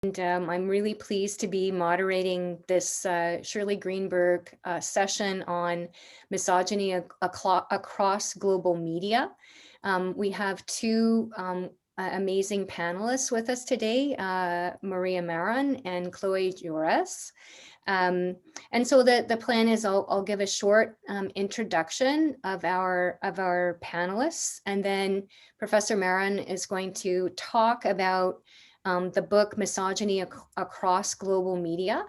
And I'm really pleased to be moderating this Shirley Greenberg session on misogyny across global media. We have two amazing panelists with us today, Maria Maran and Chloe Jores. And so the plan is I'll give a short introduction of our panelists, and then Professor Maran is going to talk about the book Misogyny Across Global Media.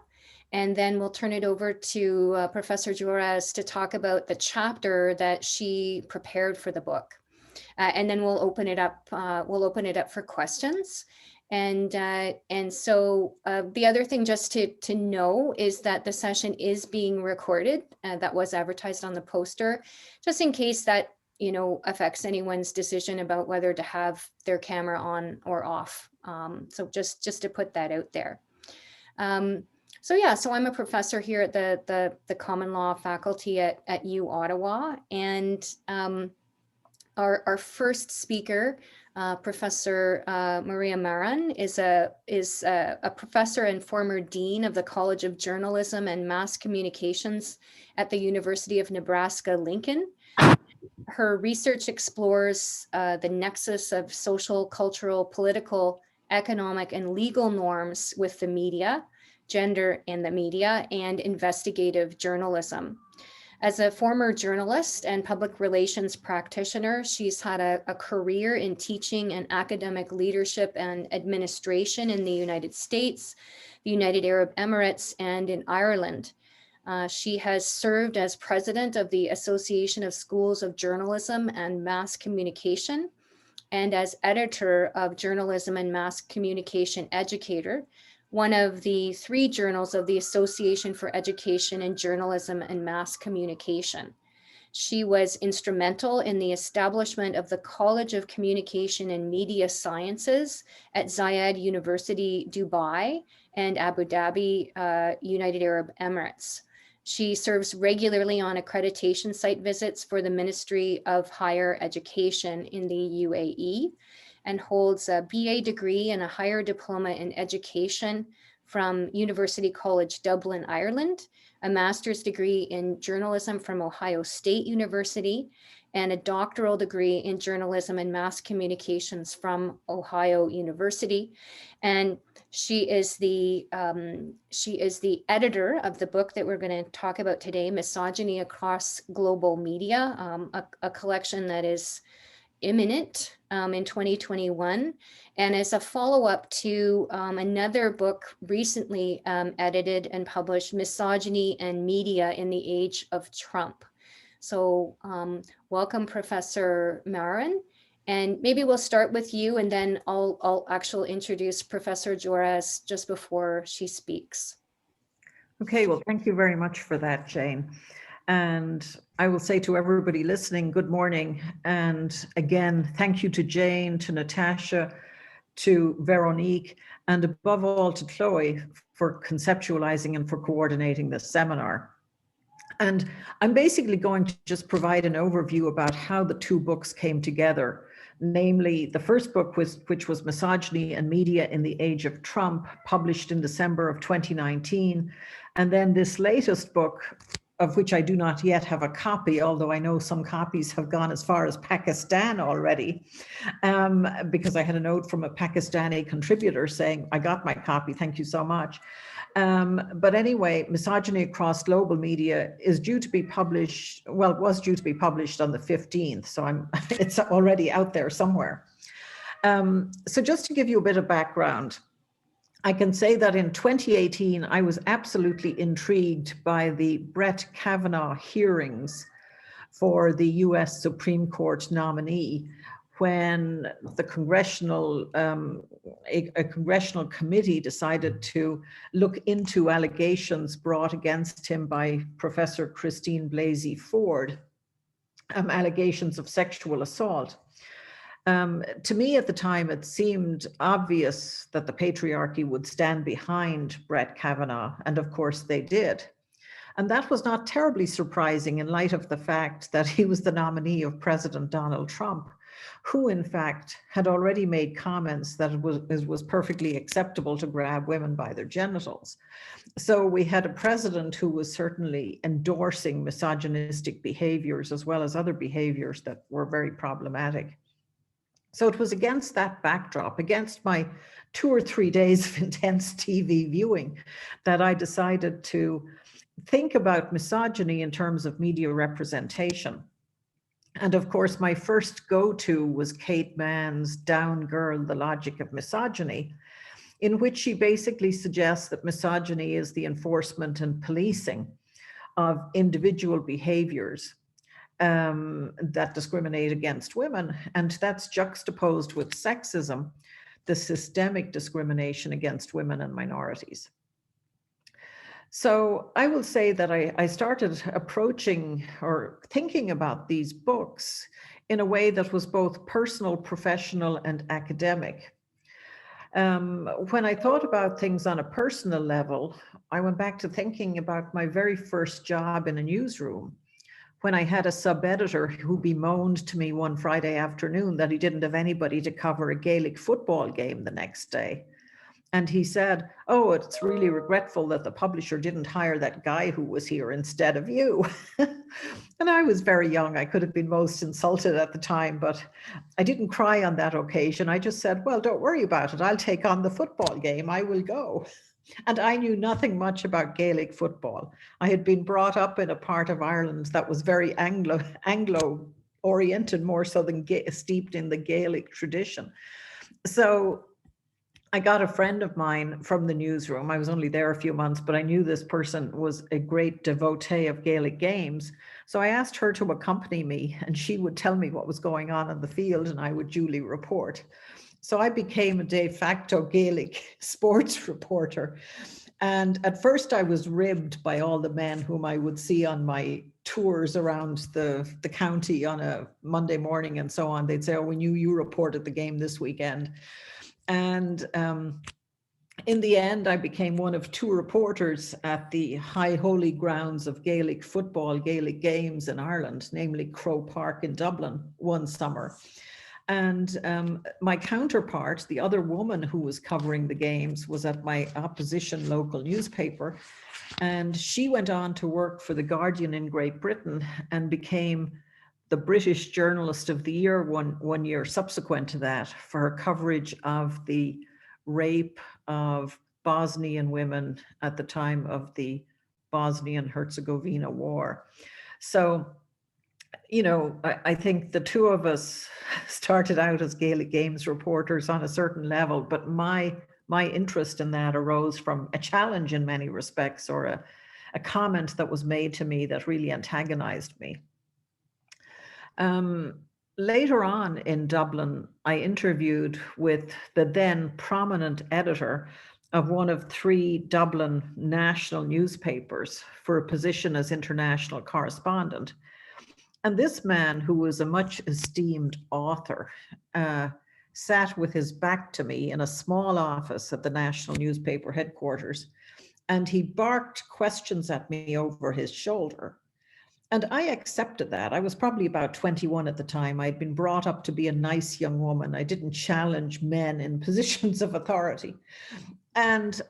And then we'll turn it over to Professor Jores to talk about the chapter that she prepared for the book. And then we'll open it up for questions. And so the other thing just to know is that the session is being recorded. That was advertised on the poster, just in case that affects anyone's decision about whether to have their camera on or off. So just to put that out there. So I'm a professor here at the Common Law faculty at U Ottawa, and our first speaker, Professor Maria Maran, is a professor and former dean of the College of Journalism and Mass Communications at the University of Nebraska-Lincoln. Her research explores the nexus of social, cultural, political, economic, and legal norms with the media, gender in the media, and investigative journalism. As a former journalist and public relations practitioner, she's had a career in teaching and academic leadership and administration in the United States, the United Arab Emirates, and in Ireland. She has served as president of the Association of Schools of Journalism and Mass Communication, and as editor of Journalism and Mass Communication Educator, one of the 3 journals of the Association for Education in Journalism and Mass Communication. She was instrumental in the establishment of the College of Communication and Media Sciences at Zayed University, Dubai, and Abu Dhabi, United Arab Emirates. She serves regularly on accreditation site visits for the Ministry of Higher Education in the UAE, and holds a BA degree and a higher diploma in education from University College Dublin, Ireland, a master's degree in journalism from Ohio State University, and a doctoral degree in journalism and mass communications from Ohio University. And she is the editor of the book that we're going to talk about today, Misogyny Across Global Media, a collection that is imminent in 2021, and as a follow-up to another book recently edited and published, Misogyny and Media in the Age of Trump. So welcome, Professor Maran. And maybe we'll start with you, and then I'll actually introduce Professor Jores just before she speaks. Okay, well, thank you very much for that, Jane. And I will say to everybody listening, good morning. And again, thank you to Jane, to Natasha, to Veronique, and above all to Chloe for conceptualizing and for coordinating this seminar. And I'm basically going to just provide an overview about how the 2 books came together. Namely, the first book, which was Misogyny and Media in the Age of Trump, published in December of 2019. And then this latest book, of which I do not yet have a copy, although I know some copies have gone as far as Pakistan already, because I had a note from a Pakistani contributor saying, I got my copy, thank you so much. But anyway, Misogyny Across Global Media is due to be published, well, it was due to be published on the 15th, so it's already out there somewhere. So just to give you a bit of background, I can say that in 2018, I was absolutely intrigued by the Brett Kavanaugh hearings for the US Supreme Court nominee, when the a congressional committee decided to look into allegations brought against him by Professor Christine Blasey Ford, allegations of sexual assault. To me at the time, it seemed obvious that the patriarchy would stand behind Brett Kavanaugh, and of course they did. And that was not terribly surprising in light of the fact that he was the nominee of President Donald Trump. who in fact had already made comments that it was perfectly acceptable to grab women by their genitals. So we had a president who was certainly endorsing misogynistic behaviors as well as other behaviors that were very problematic. So it was against that backdrop, against my 2 or 3 days of intense TV viewing, that I decided to think about misogyny in terms of media representation. And of course, my first go-to was Kate Mann's Down Girl, The Logic of Misogyny, in which she basically suggests that misogyny is the enforcement and policing of individual behaviors that discriminate against women. And that's juxtaposed with sexism, the systemic discrimination against women and minorities. So I will say that I started approaching or thinking about these books in a way that was both personal, professional, and academic. When I thought about things on a personal level, I went back to thinking about my very first job in a newsroom, when I had a sub-editor who bemoaned to me one Friday afternoon that he didn't have anybody to cover a Gaelic football game the next day. And he said, "Oh, it's really regretful that the publisher didn't hire that guy who was here instead of you." And I was very young. I could have been most insulted at the time, but I didn't cry on that occasion. I just said, "Well, don't worry about it. I'll take on the football game. I will go." And I knew nothing much about Gaelic football. I had been brought up in a part of Ireland that was very Anglo-oriented, more so than steeped in the Gaelic tradition. So I got a friend of mine from the newsroom. I was only there a few months, but I knew this person was a great devotee of Gaelic games. So I asked her to accompany me, and she would tell me what was going on in the field, and I would duly report. So I became a de facto Gaelic sports reporter. And at first I was ribbed by all the men whom I would see on my tours around the county on a Monday morning and so on. They'd say, "Oh, we knew you reported the game this weekend." And in the end, I became one of 2 reporters at the high holy grounds of Gaelic football, Gaelic games in Ireland, namely Crow Park in Dublin, one summer. And my counterpart, the other woman who was covering the games, was at my opposition local newspaper. And she went on to work for The Guardian in Great Britain and became the British Journalist of the Year one year subsequent to that for her coverage of the rape of Bosnian women at the time of the Bosnian-Herzegovina War. So, you know, I think the 2 of us started out as Gaelic Games reporters on a certain level, but my interest in that arose from a challenge in many respects, or a comment that was made to me that really antagonized me. Later on in Dublin, I interviewed with the then prominent editor of one of 3 Dublin national newspapers for a position as international correspondent. And this man, who was a much esteemed author, sat with his back to me in a small office at the national newspaper headquarters, and he barked questions at me over his shoulder. And I accepted that. I was probably about 21 at the time. I'd been brought up to be a nice young woman. I didn't challenge men in positions of authority. And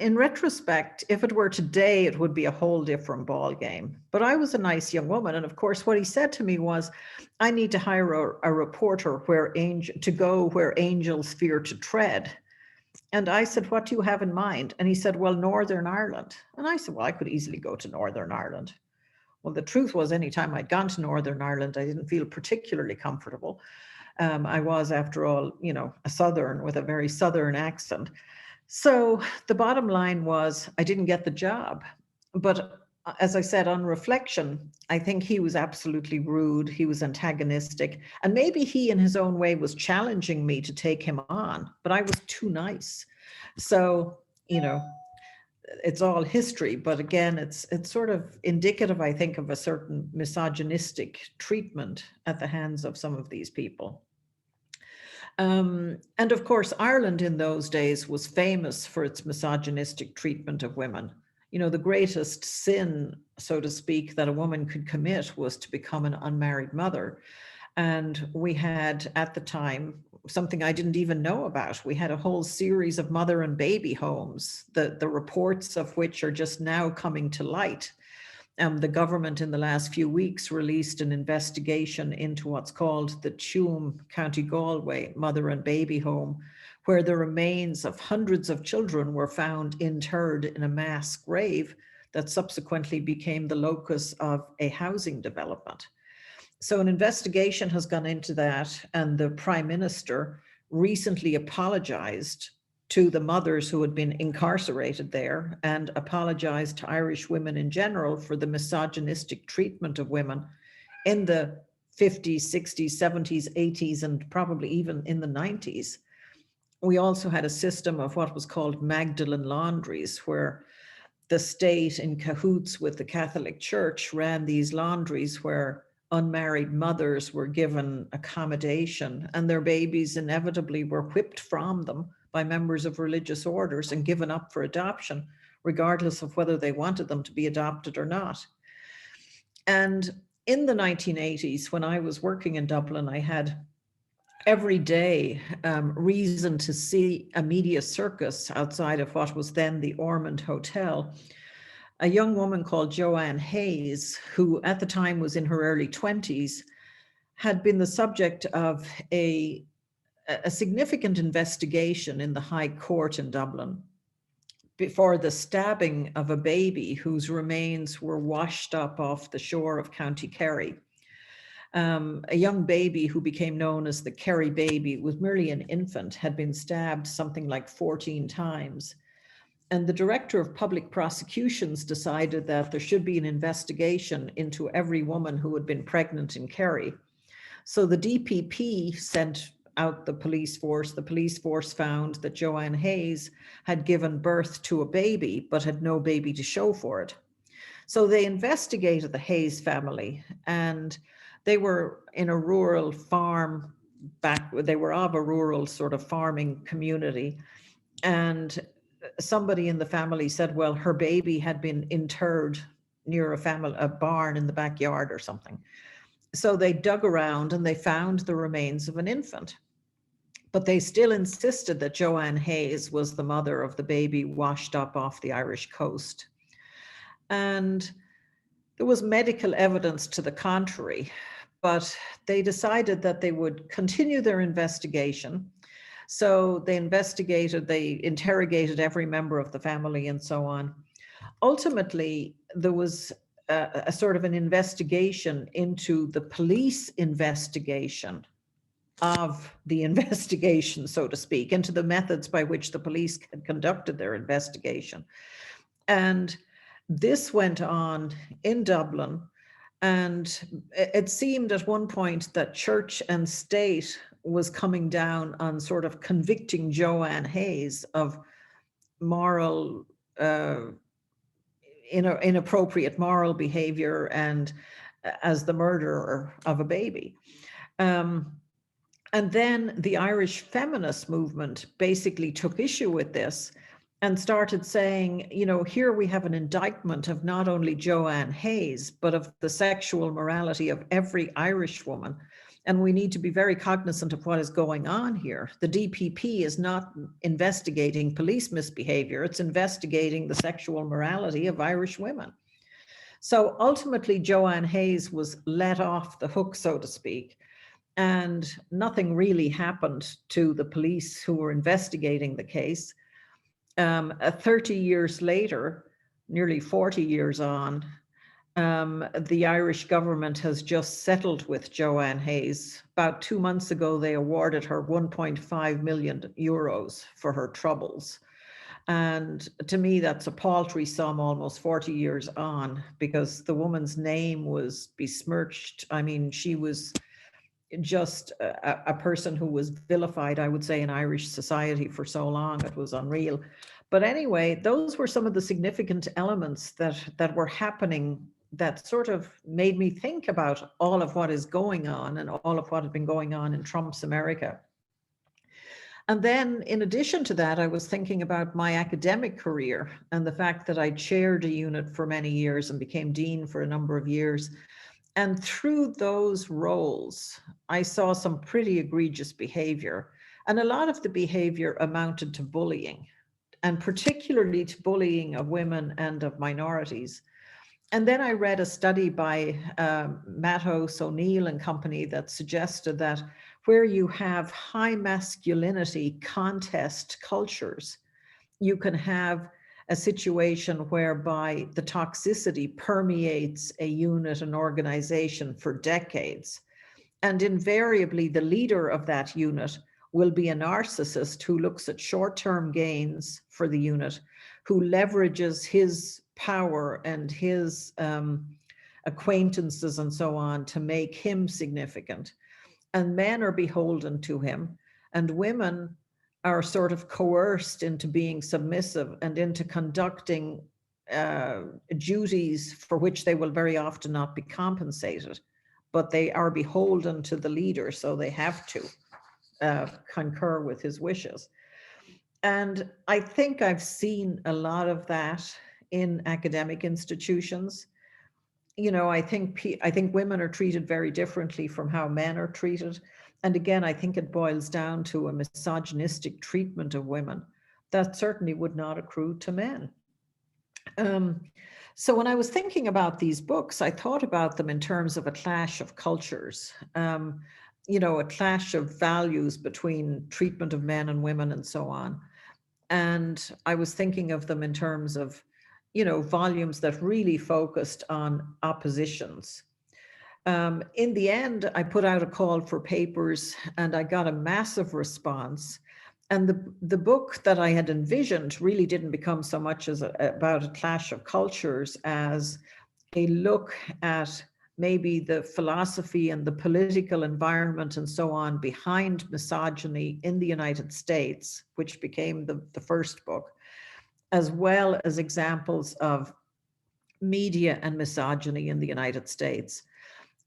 in retrospect, if it were today, it would be a whole different ball game. But I was a nice young woman. And of course, what he said to me was, "I need to hire a reporter to go where angels fear to tread." And I said, "What do you have in mind?" And he said, "Well, Northern Ireland." And I said, "Well, I could easily go to Northern Ireland." Well, the truth was, anytime I'd gone to Northern Ireland, I didn't feel particularly comfortable. I was, after all, you know, a Southern with a very Southern accent. So the bottom line was, I didn't get the job. But as I said, on reflection, I think he was absolutely rude. He was antagonistic. And maybe he, in his own way, was challenging me to take him on, but I was too nice. So, you know, it's all history, but again, it's sort of indicative, I think, of a certain misogynistic treatment at the hands of some of these people. And of course, Ireland in those days was famous for its misogynistic treatment of women. You know, the greatest sin, so to speak, that a woman could commit was to become an unmarried mother. And we had, at the time, something I didn't even know about. We had a whole series of mother and baby homes, the reports of which are just now coming to light. The government in the last few weeks released an investigation into what's called the Tuam, County Galway mother and baby home, where the remains of hundreds of children were found interred in a mass grave that subsequently became the locus of a housing development. So an investigation has gone into that, and the Prime Minister recently apologized to the mothers who had been incarcerated there and apologized to Irish women in general for the misogynistic treatment of women in the 50s, 60s, 70s, 80s, and probably even in the 90s. We also had a system of what was called Magdalene laundries, where the state, in cahoots with the Catholic Church, ran these laundries where unmarried mothers were given accommodation, and their babies inevitably were whipped from them by members of religious orders and given up for adoption, regardless of whether they wanted them to be adopted or not. And in the 1980s, when I was working in Dublin, I had every day reason to see a media circus outside of what was then the Ormond Hotel. A young woman called Joanne Hayes, who at the time was in her early 20s, had been the subject of a significant investigation in the High Court in Dublin before the stabbing of a baby whose remains were washed up off the shore of County Kerry. A young baby who became known as the Kerry baby, was merely an infant, had been stabbed something like 14 times. And the director of public prosecutions decided that there should be an investigation into every woman who had been pregnant in Kerry. So the DPP sent out the police force. The police force found that Joanne Hayes had given birth to a baby, but had no baby to show for it. So they investigated the Hayes family, and they were in a rural farm they were of a rural sort of farming community. And somebody in the family said, well, her baby had been interred near a barn in the backyard or something. So they dug around and they found the remains of an infant. But they still insisted that Joanne Hayes was the mother of the baby washed up off the Irish coast. And there was medical evidence to the contrary, but they decided that they would continue their investigation. So they interrogated every member of the family and so on. Ultimately, there was a sort of an investigation into the police investigation of the investigation, so to speak, into the methods by which the police had conducted their investigation. And this went on in Dublin, and it seemed at one point that church and state was coming down on sort of convicting Joanne Hayes of moral, inappropriate moral behavior and as the murderer of a baby. And then the Irish feminist movement basically took issue with this and started saying, here we have an indictment of not only Joanne Hayes, but of the sexual morality of every Irish woman. And we need to be very cognizant of what is going on here. The DPP is not investigating police misbehavior, it's investigating the sexual morality of Irish women. So ultimately, Joanne Hayes was let off the hook, so to speak, and nothing really happened to the police who were investigating the case. 30 years later, nearly 40 years on, the Irish government has just settled with Joanne Hayes. About 2 months ago, they awarded her 1.5 million euros for her troubles. And to me, that's a paltry sum almost 40 years on, because the woman's name was besmirched. I mean, she was just a person who was vilified, I would say, in Irish society for so long. It was unreal. But anyway, those were some of the significant elements that were happening that sort of made me think about all of what is going on and all of what had been going on in Trump's America. And then in addition to that, I was thinking about my academic career and the fact that I chaired a unit for many years and became dean for a number of years And through those roles, I saw some pretty egregious behavior. And a lot of the behavior amounted to bullying, and particularly to bullying of women and of minorities. And then I read a study by Matos, O'Neill and company that suggested that where you have high masculinity contest cultures, you can have a situation whereby the toxicity permeates a unit, an organization for decades. And invariably, the leader of that unit will be a narcissist who looks at short-term gains for the unit, who leverages his power and his acquaintances and so on to make him significant. And men are beholden to him, and women are sort of coerced into being submissive and into conducting duties for which they will very often not be compensated, but they are beholden to the leader, so they have to concur with his wishes. And I think I've seen a lot of that in academic institutions. You know, I think women are treated very differently from how men are treated. And again, I think it boils down to a misogynistic treatment of women that certainly would not accrue to men. So when I was thinking about these books, I thought about them in terms of a clash of cultures, you know, a clash of values between treatment of men and women and so on. And I was thinking of them in terms of, you know, volumes that really focused on oppositions. In the end, I put out a call for papers and I got a massive response. And the book that I had envisioned really didn't become so much as about a clash of cultures as a look at maybe the philosophy and the political environment and so on behind misogyny in the United States, which became the first book, as well as examples of media and misogyny in the United States.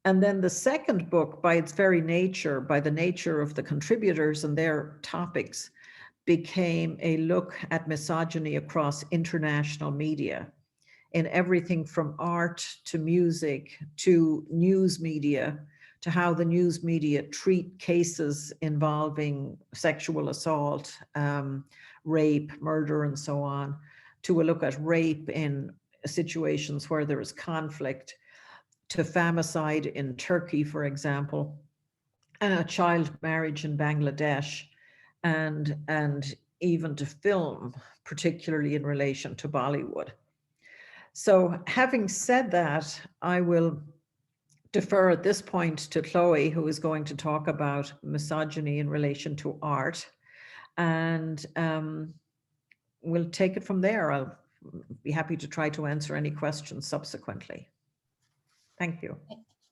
And then the second book, by its very nature, by the nature of the contributors and their topics, became a look at misogyny across international media, in everything from art to music to news media, to how the news media treat cases involving sexual assault, rape, murder, and so on, to a look at rape in situations where there is conflict, to femicide in Turkey, for example, and child marriage in Bangladesh, and even to film, particularly in relation to Bollywood. So having said that, I will defer at this point to Chloe, who is going to talk about misogyny in relation to art. And we'll take it from there. I'll be happy to try to answer any questions subsequently. Thank you.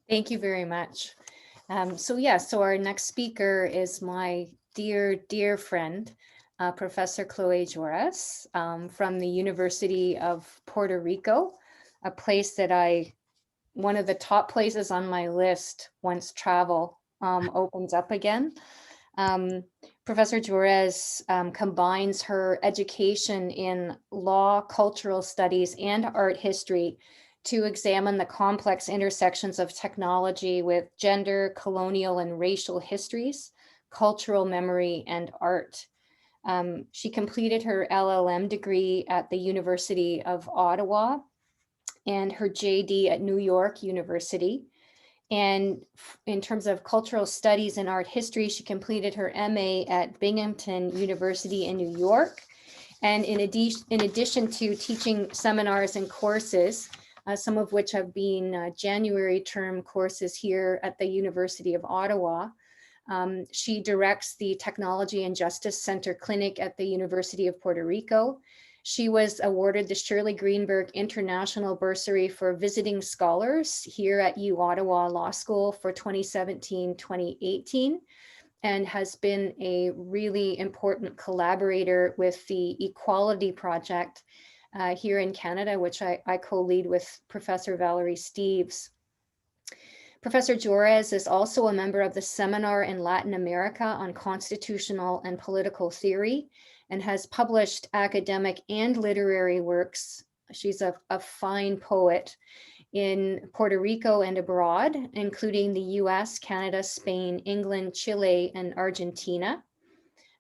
Thank you very much. So our next speaker is my dear friend, Professor Chloe Juarez from the University of Puerto Rico, a place that one of the top places on my list once travel opens up again. Professor Juarez combines her education in law, cultural studies, and art history to examine the complex intersections of technology with gender, colonial, and racial histories, cultural memory, and art. She completed her LLM degree at the University of Ottawa and her JD at New York University. And in terms of cultural studies and art history, she completed her MA at Binghamton University in New York. And in addition to teaching seminars and courses, some of which have been January term courses here at the University of Ottawa, she directs the Technology and Justice Center Clinic at the University of Puerto Rico. She was awarded the Shirley Greenberg International Bursary for Visiting Scholars here at U Ottawa Law School for 2017-2018, and has been a really important collaborator with the Equality Project here in Canada, which I co-lead with Professor Valerie Steeves. Professor Juarez is also a member of the Seminar in Latin America on Constitutional and Political Theory, and has published academic and literary works. She's a fine poet in Puerto Rico and abroad, including the US, Canada, Spain, England, Chile, and Argentina.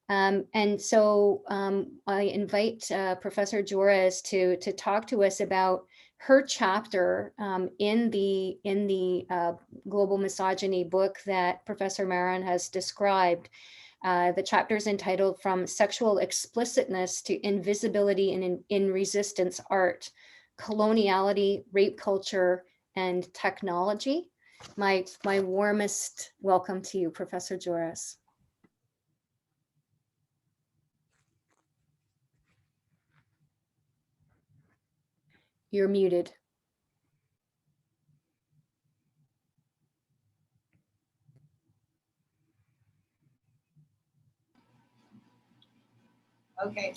And so I invite Professor Juarez to talk to us about her chapter in the Global Misogyny book that Professor Maran has described. The chapter is entitled From Sexual Explicitness to Invisibility in Resistance Art, Coloniality, Rape Culture, and Technology. My warmest welcome to you, Professor Juarez. You're muted. Okay,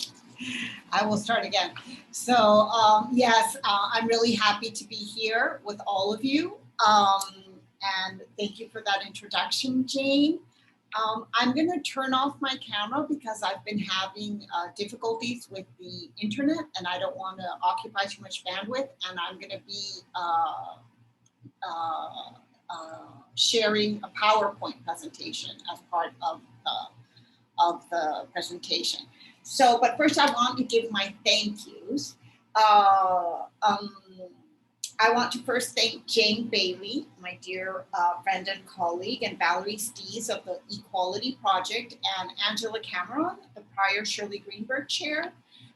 I will start again. So yes, I'm really happy to be here with all of you. And thank you for that introduction, Jane. I'm going to turn off my camera because I've been having difficulties with the internet and I don't want to occupy too much bandwidth. And I'm going to be sharing a PowerPoint presentation as part of the presentation. So, but first I want to give my thank yous. I want to first thank Jane Bailey, my dear friend and colleague, and Valerie Stees of the Equality Project, and Angela Cameron, the prior Shirley Greenberg Chair,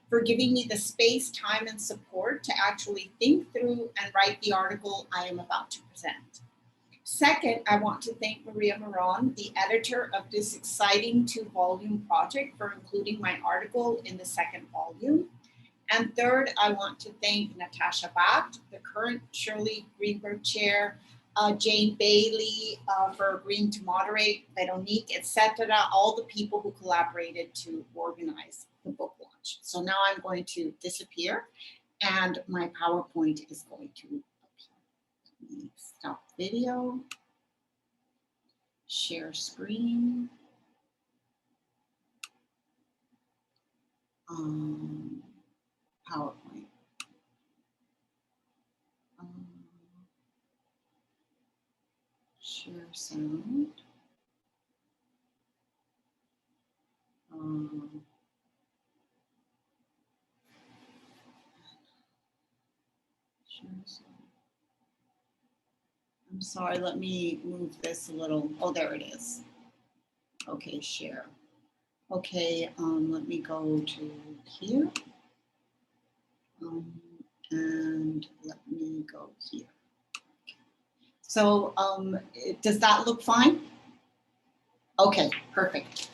for giving me the space, time, and support to actually think through and write the article I am about to present. Second, I want to thank Maria Maran, the editor of this exciting 2-volume project, for including my article in the second volume. And third, I want to thank Natasha Bacht, the current Shirley Greenberg Chair, Jane Bailey for agreeing to moderate, Veronique, etc., all the people who collaborated to organize the book launch. So now I'm going to disappear and my PowerPoint is going to appear. Let me stop video, share screen. PowerPoint. Share sound. Share sound. I'm sorry, let me move this a little. Oh, there it is. Okay, share. Okay, let me go to here. And let me go here. So does that look fine? Okay, perfect.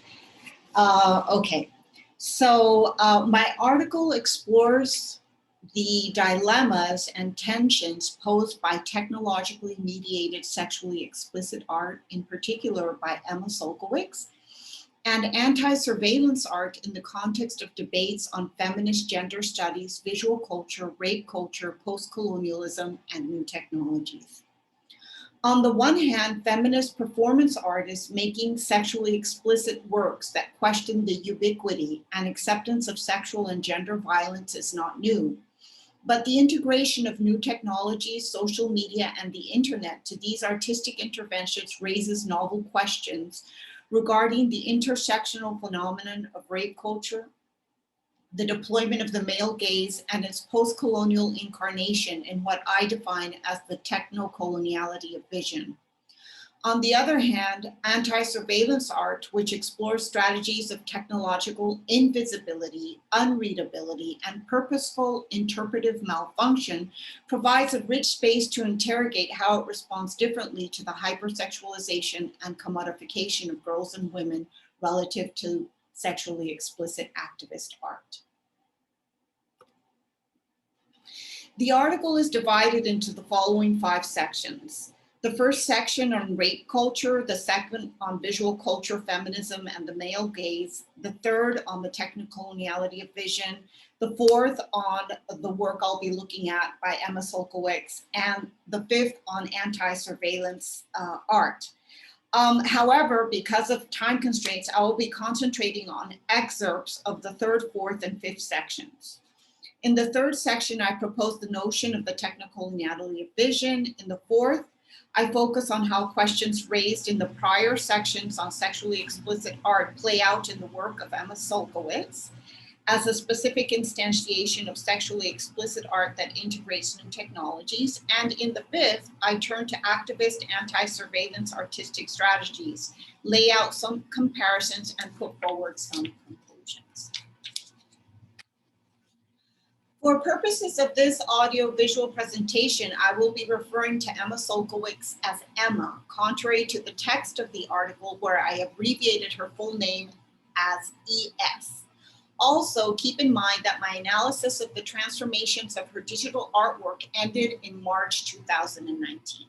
Okay, so my article explores the dilemmas and tensions posed by technologically mediated sexually explicit art, in particular by Emma Solkowicz, and anti-surveillance art in the context of debates on feminist gender studies, visual culture, rape culture, post-colonialism, and new technologies. On the one hand, feminist performance artists making sexually explicit works that question the ubiquity and acceptance of sexual and gender violence is not new. But the integration of new technologies, social media, and the internet to these artistic interventions raises novel questions regarding the intersectional phenomenon of rape culture, the deployment of the male gaze, and its post-colonial incarnation in what I define as the techno-coloniality of vision. On the other hand, anti-surveillance art, which explores strategies of technological invisibility, unreadability, and purposeful interpretive malfunction, provides a rich space to interrogate how it responds differently to the hypersexualization and commodification of girls and women relative to sexually explicit activist art. The article is divided into the following 5 sections. The first section on rape culture, the second on visual culture, feminism, and the male gaze, the third on the technocoloniality of vision, the fourth on the work I'll be looking at by Emma Solkowicz, and the fifth on anti-surveillance art. However, because of time constraints, I will be concentrating on excerpts of the third, fourth, and fifth sections. In the third section, I propose the notion of the technocoloniality of vision. In the fourth, I focus on how questions raised in the prior sections on sexually explicit art play out in the work of Emma Sulkowicz as a specific instantiation of sexually explicit art that integrates new technologies. And in the fifth, I turn to activist anti-surveillance artistic strategies, lay out some comparisons, and put forward some conclusions. For purposes of this audio-visual presentation, I will be referring to Emma Sulkowicz as Emma, contrary to the text of the article where I abbreviated her full name as ES. Also, keep in mind that my analysis of the transformations of her digital artwork ended in March 2019.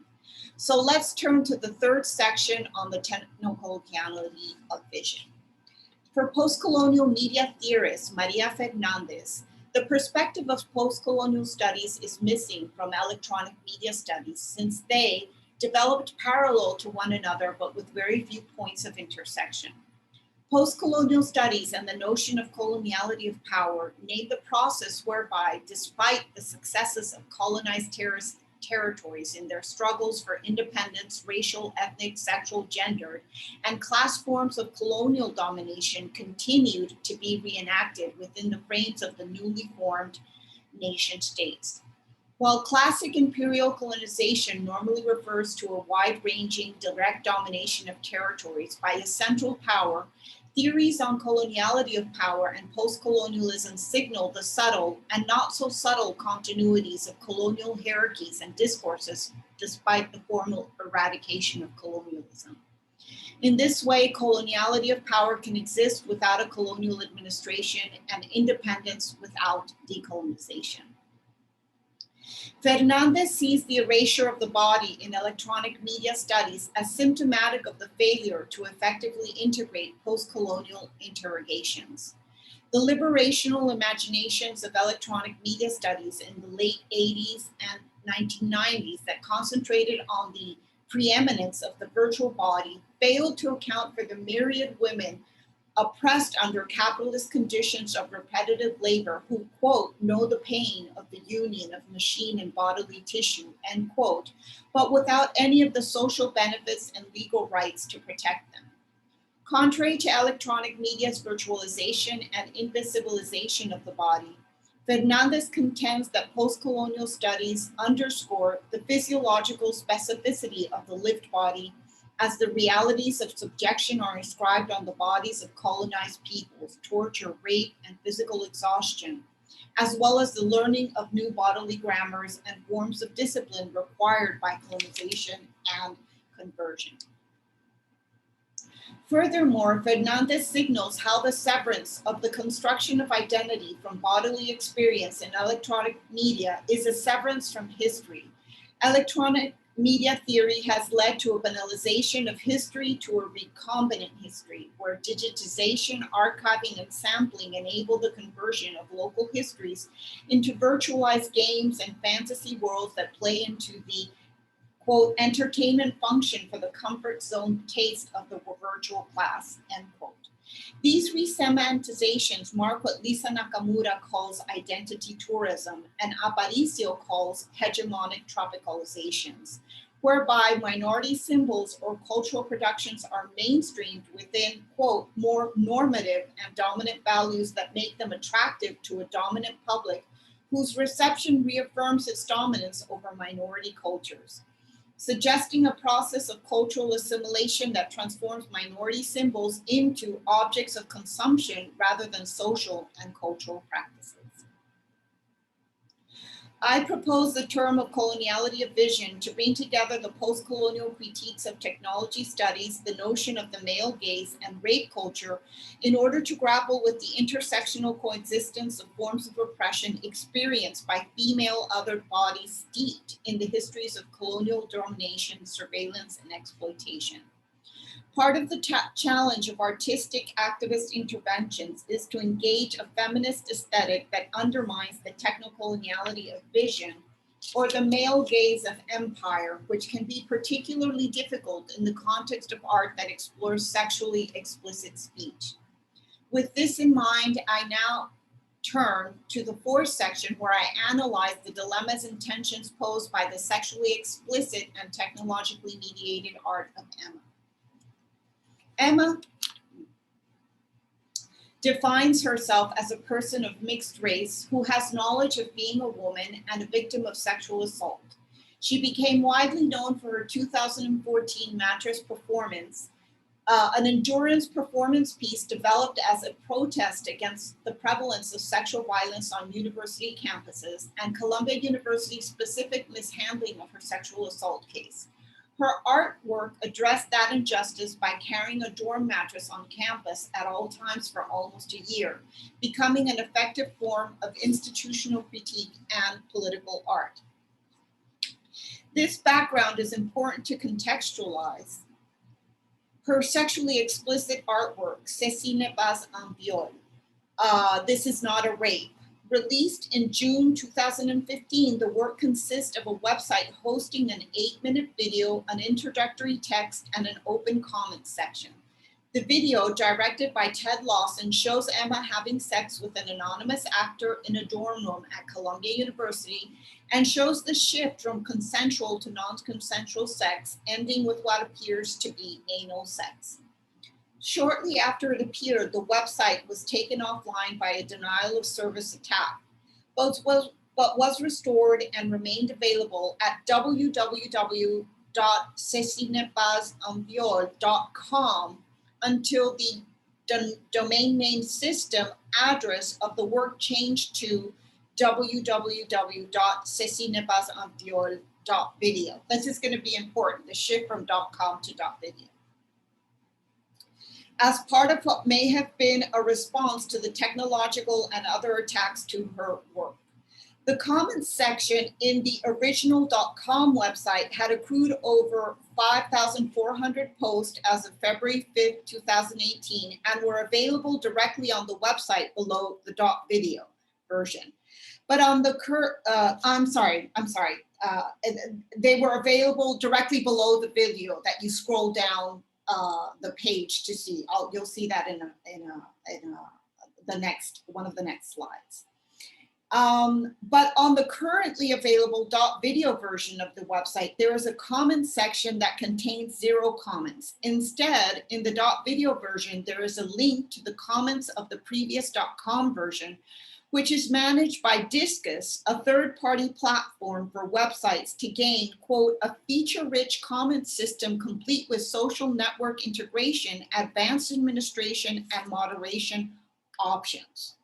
So let's turn to the third section on the technocoloniality of vision. For postcolonial media theorist Maria Fernandez, the perspective of postcolonial studies is missing from electronic media studies since they developed parallel to one another but with very few points of intersection. Postcolonial studies and the notion of coloniality of power name the process whereby, despite the successes of colonized territories in their struggles for independence, racial, ethnic, sexual, gendered, and class forms of colonial domination continued to be reenacted within the frames of the newly formed nation states. While classic imperial colonization normally refers to a wide-ranging direct domination of territories by a central power, theories on coloniality of power and postcolonialism signal the subtle and not so subtle continuities of colonial hierarchies and discourses despite the formal eradication of colonialism. In this way, coloniality of power can exist without a colonial administration and independence without decolonization. Fernandez sees the erasure of the body in electronic media studies as symptomatic of the failure to effectively integrate post-colonial interrogations. The liberational imaginations of electronic media studies in the late 80s and 1990s that concentrated on the preeminence of the virtual body failed to account for the myriad women oppressed under capitalist conditions of repetitive labor who, quote, know the pain of the union of machine and bodily tissue, end quote, but without any of the social benefits and legal rights to protect them. Contrary to electronic media's virtualization and invisibilization of the body, Fernandez contends that post-colonial studies underscore the physiological specificity of the lived body as the realities of subjection are inscribed on the bodies of colonized peoples, torture, rape, and physical exhaustion, as well as the learning of new bodily grammars and forms of discipline required by colonization and conversion. Furthermore, Fernandez signals how the severance of the construction of identity from bodily experience in electronic media is a severance from history. Electronic media theory has led to a banalization of history to a recombinant history, where digitization, archiving, and sampling enable the conversion of local histories into virtualized games and fantasy worlds that play into the, quote, entertainment function for the comfort zone taste of the virtual class, end quote. These resemantizations mark what Lisa Nakamura calls identity tourism and Aparicio calls hegemonic tropicalizations, whereby minority symbols or cultural productions are mainstreamed within, quote, more normative and dominant values that make them attractive to a dominant public whose reception reaffirms its dominance over minority cultures, suggesting a process of cultural assimilation that transforms minority symbols into objects of consumption rather than social and cultural practices. I propose the term of coloniality of vision to bring together the post-colonial critiques of technology studies, the notion of the male gaze, and rape culture in order to grapple with the intersectional coexistence of forms of oppression experienced by female othered bodies steeped in the histories of colonial domination, surveillance, and exploitation. Part of the challenge of artistic activist interventions is to engage a feminist aesthetic that undermines the technocoloniality of vision or the male gaze of empire, which can be particularly difficult in the context of art that explores sexually explicit speech. With this in mind, I now turn to the fourth section, where I analyze the dilemmas and tensions posed by the sexually explicit and technologically mediated art of Emma. Emma defines herself as a person of mixed race who has knowledge of being a woman and a victim of sexual assault. She became widely known for her 2014 Mattress performance, an endurance performance piece developed as a protest against the prevalence of sexual violence on university campuses and Columbia University's specific mishandling of her sexual assault case. Her artwork addressed that injustice by carrying a dorm mattress on campus at all times for almost a year, becoming an effective form of institutional critique and political art. This background is important to contextualize her sexually explicit artwork, Ceci n'est pas un viol. This is not a rape. Released in June 2015, the work consists of a website hosting an 8-minute video, an introductory text, and an open comments section. The video, directed by Ted Lawson, shows Emma having sex with an anonymous actor in a dorm room at Columbia University and shows the shift from consensual to non-consensual sex, ending with what appears to be anal sex. Shortly after it appeared, the website was taken offline by a denial of service attack, but was restored and remained available at www.cecinepasuniviol.com until the domain name system address of the work changed to www.cecinepasuniviol.video. This is going to be important, the shift from .com to .video. As part of what may have been a response to the technological and other attacks to her work. The comments section in the original .com website had accrued over 5,400 posts as of February 5th, 2018, and were available directly on the website below the .video version. But on the they were available directly below the video that you scroll down the page to see. You'll see that in the next one of the next slides. But on the currently available .video version of the website, there is a comments section that contains 0 comments. Instead, in the .video version, there is a link to the comments of the previous .com version, which is managed by Disqus, a third-party platform for websites to gain, quote, a feature-rich comment system complete with social network integration, advanced administration, and moderation options.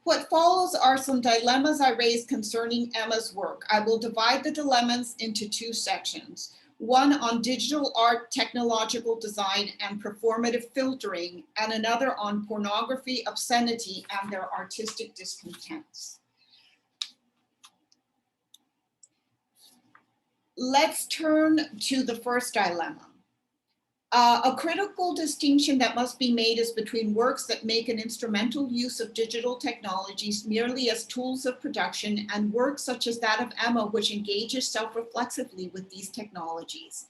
What follows are some dilemmas I raised concerning Emma's work. I will divide the dilemmas into 2 sections. One on digital art, technological design, and performative filtering, and another on pornography, obscenity, and their artistic discontents. Let's turn to the first dilemma. A critical distinction that must be made is between works that make an instrumental use of digital technologies merely as tools of production and works such as that of Emma, which engages self-reflexively with these technologies.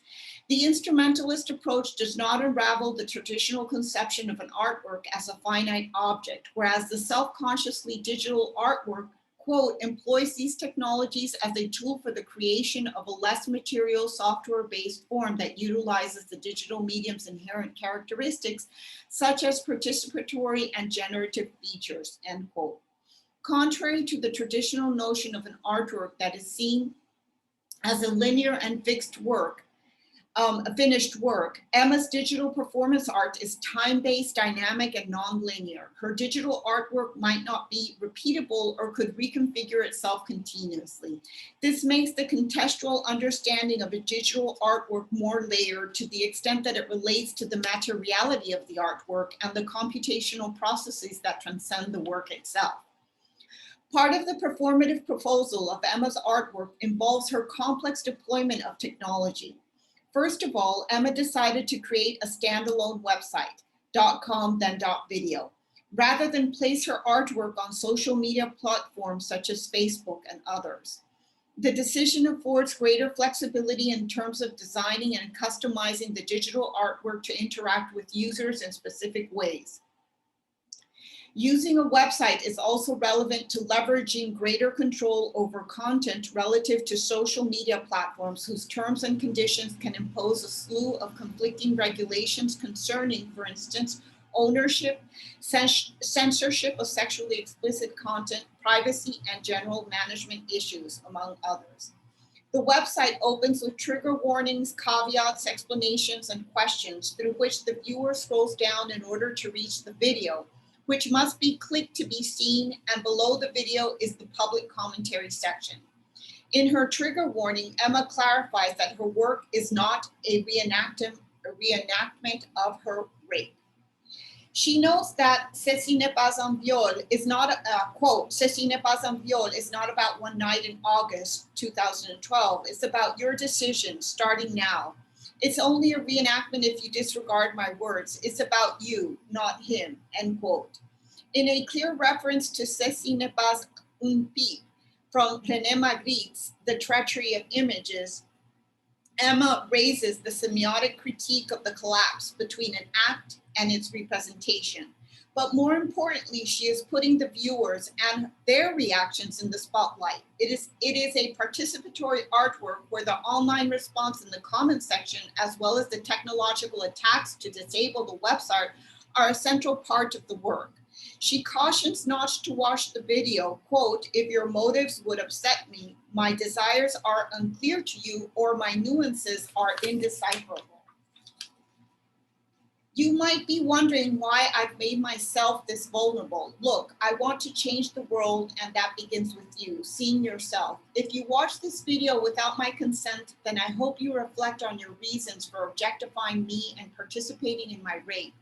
The instrumentalist approach does not unravel the traditional conception of an artwork as a finite object, whereas the self-consciously digital artwork, quote, employs these technologies as a tool for the creation of a less material software-based form that utilizes the digital medium's inherent characteristics, such as participatory and generative features, end quote. Contrary to the traditional notion of an artwork that is seen as a linear and fixed work, a finished work, Emma's digital performance art is time-based, dynamic, and non-linear. Her digital artwork might not be repeatable or could reconfigure itself continuously. This makes the contextual understanding of a digital artwork more layered to the extent that it relates to the materiality of the artwork and the computational processes that transcend the work itself. Part of the performative proposal of Emma's artwork involves her complex deployment of technology. First of all, Emma decided to create a standalone website, .com then .video, rather than place her artwork on social media platforms such as Facebook and others. The decision affords greater flexibility in terms of designing and customizing the digital artwork to interact with users in specific ways. Using a website is also relevant to leveraging greater control over content relative to social media platforms whose terms and conditions can impose a slew of conflicting regulations concerning, for instance, ownership, censorship of sexually explicit content, privacy, and general management issues, among others. The website opens with trigger warnings, caveats, explanations, and questions through which the viewer scrolls down in order to reach the video, which must be clicked to be seen, and below the video is the public commentary section. In her trigger warning, Emma clarifies that her work is not a reenactment of her rape. She notes that Ceci n'est pas un viol is not, quote, Ceci n'est pas un viol is not about one night in August 2012. It's about your decision starting now. It's only a reenactment if you disregard my words. It's about you, not him, end quote. In a clear reference to Ceci n'est pas un pipe from René Magritte's The Treachery of Images, Emma raises the semiotic critique of the collapse between an act and its representation. But more importantly, she is putting the viewers and their reactions in the spotlight. It is a participatory artwork where the online response in the comment section, as well as the technological attacks to disable the website, are a central part of the work. She cautions not to watch the video, quote, if your motives would upset me, my desires are unclear to you, or my nuances are indecipherable. You might be wondering why I've made myself this vulnerable. Look, I want to change the world, and that begins with you, seeing yourself. If you watch this video without my consent, then I hope you reflect on your reasons for objectifying me and participating in my rape.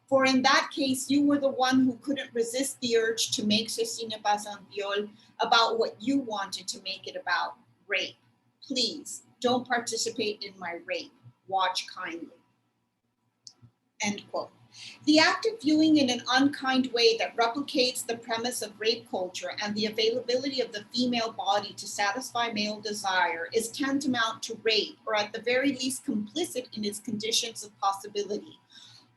For in that case, you were the one who couldn't resist the urge to make Ceci n'est pas un viol about what you wanted to make it about, rape. Please, don't participate in my rape. Watch kindly. End quote. The act of viewing in an unkind way that replicates the premise of rape culture and the availability of the female body to satisfy male desire is tantamount to rape, or at the very least complicit in its conditions of possibility.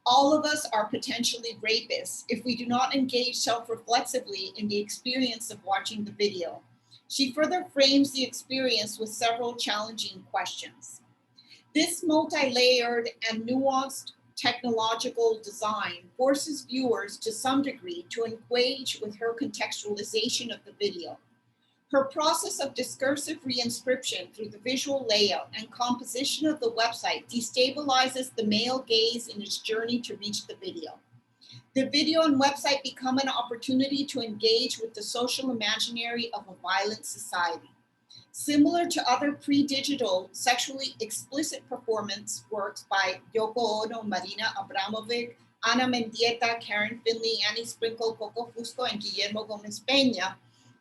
All of us are potentially rapists if we do not engage self-reflexively in the experience of watching the video. She further frames the experience with several challenging questions. This multi-layered and nuanced technological design forces viewers to some degree to engage with her contextualization of the video. Her process of discursive reinscription through the visual layout and composition of the website destabilizes the male gaze in its journey to reach the video. The video and website become an opportunity to engage with the social imaginary of a violent society. Similar to other pre-digital sexually explicit performance works by Yoko Ono, Marina Abramovic, Ana Mendieta, Karen Finley, Annie Sprinkle, Coco Fusco, and Guillermo Gomez Peña,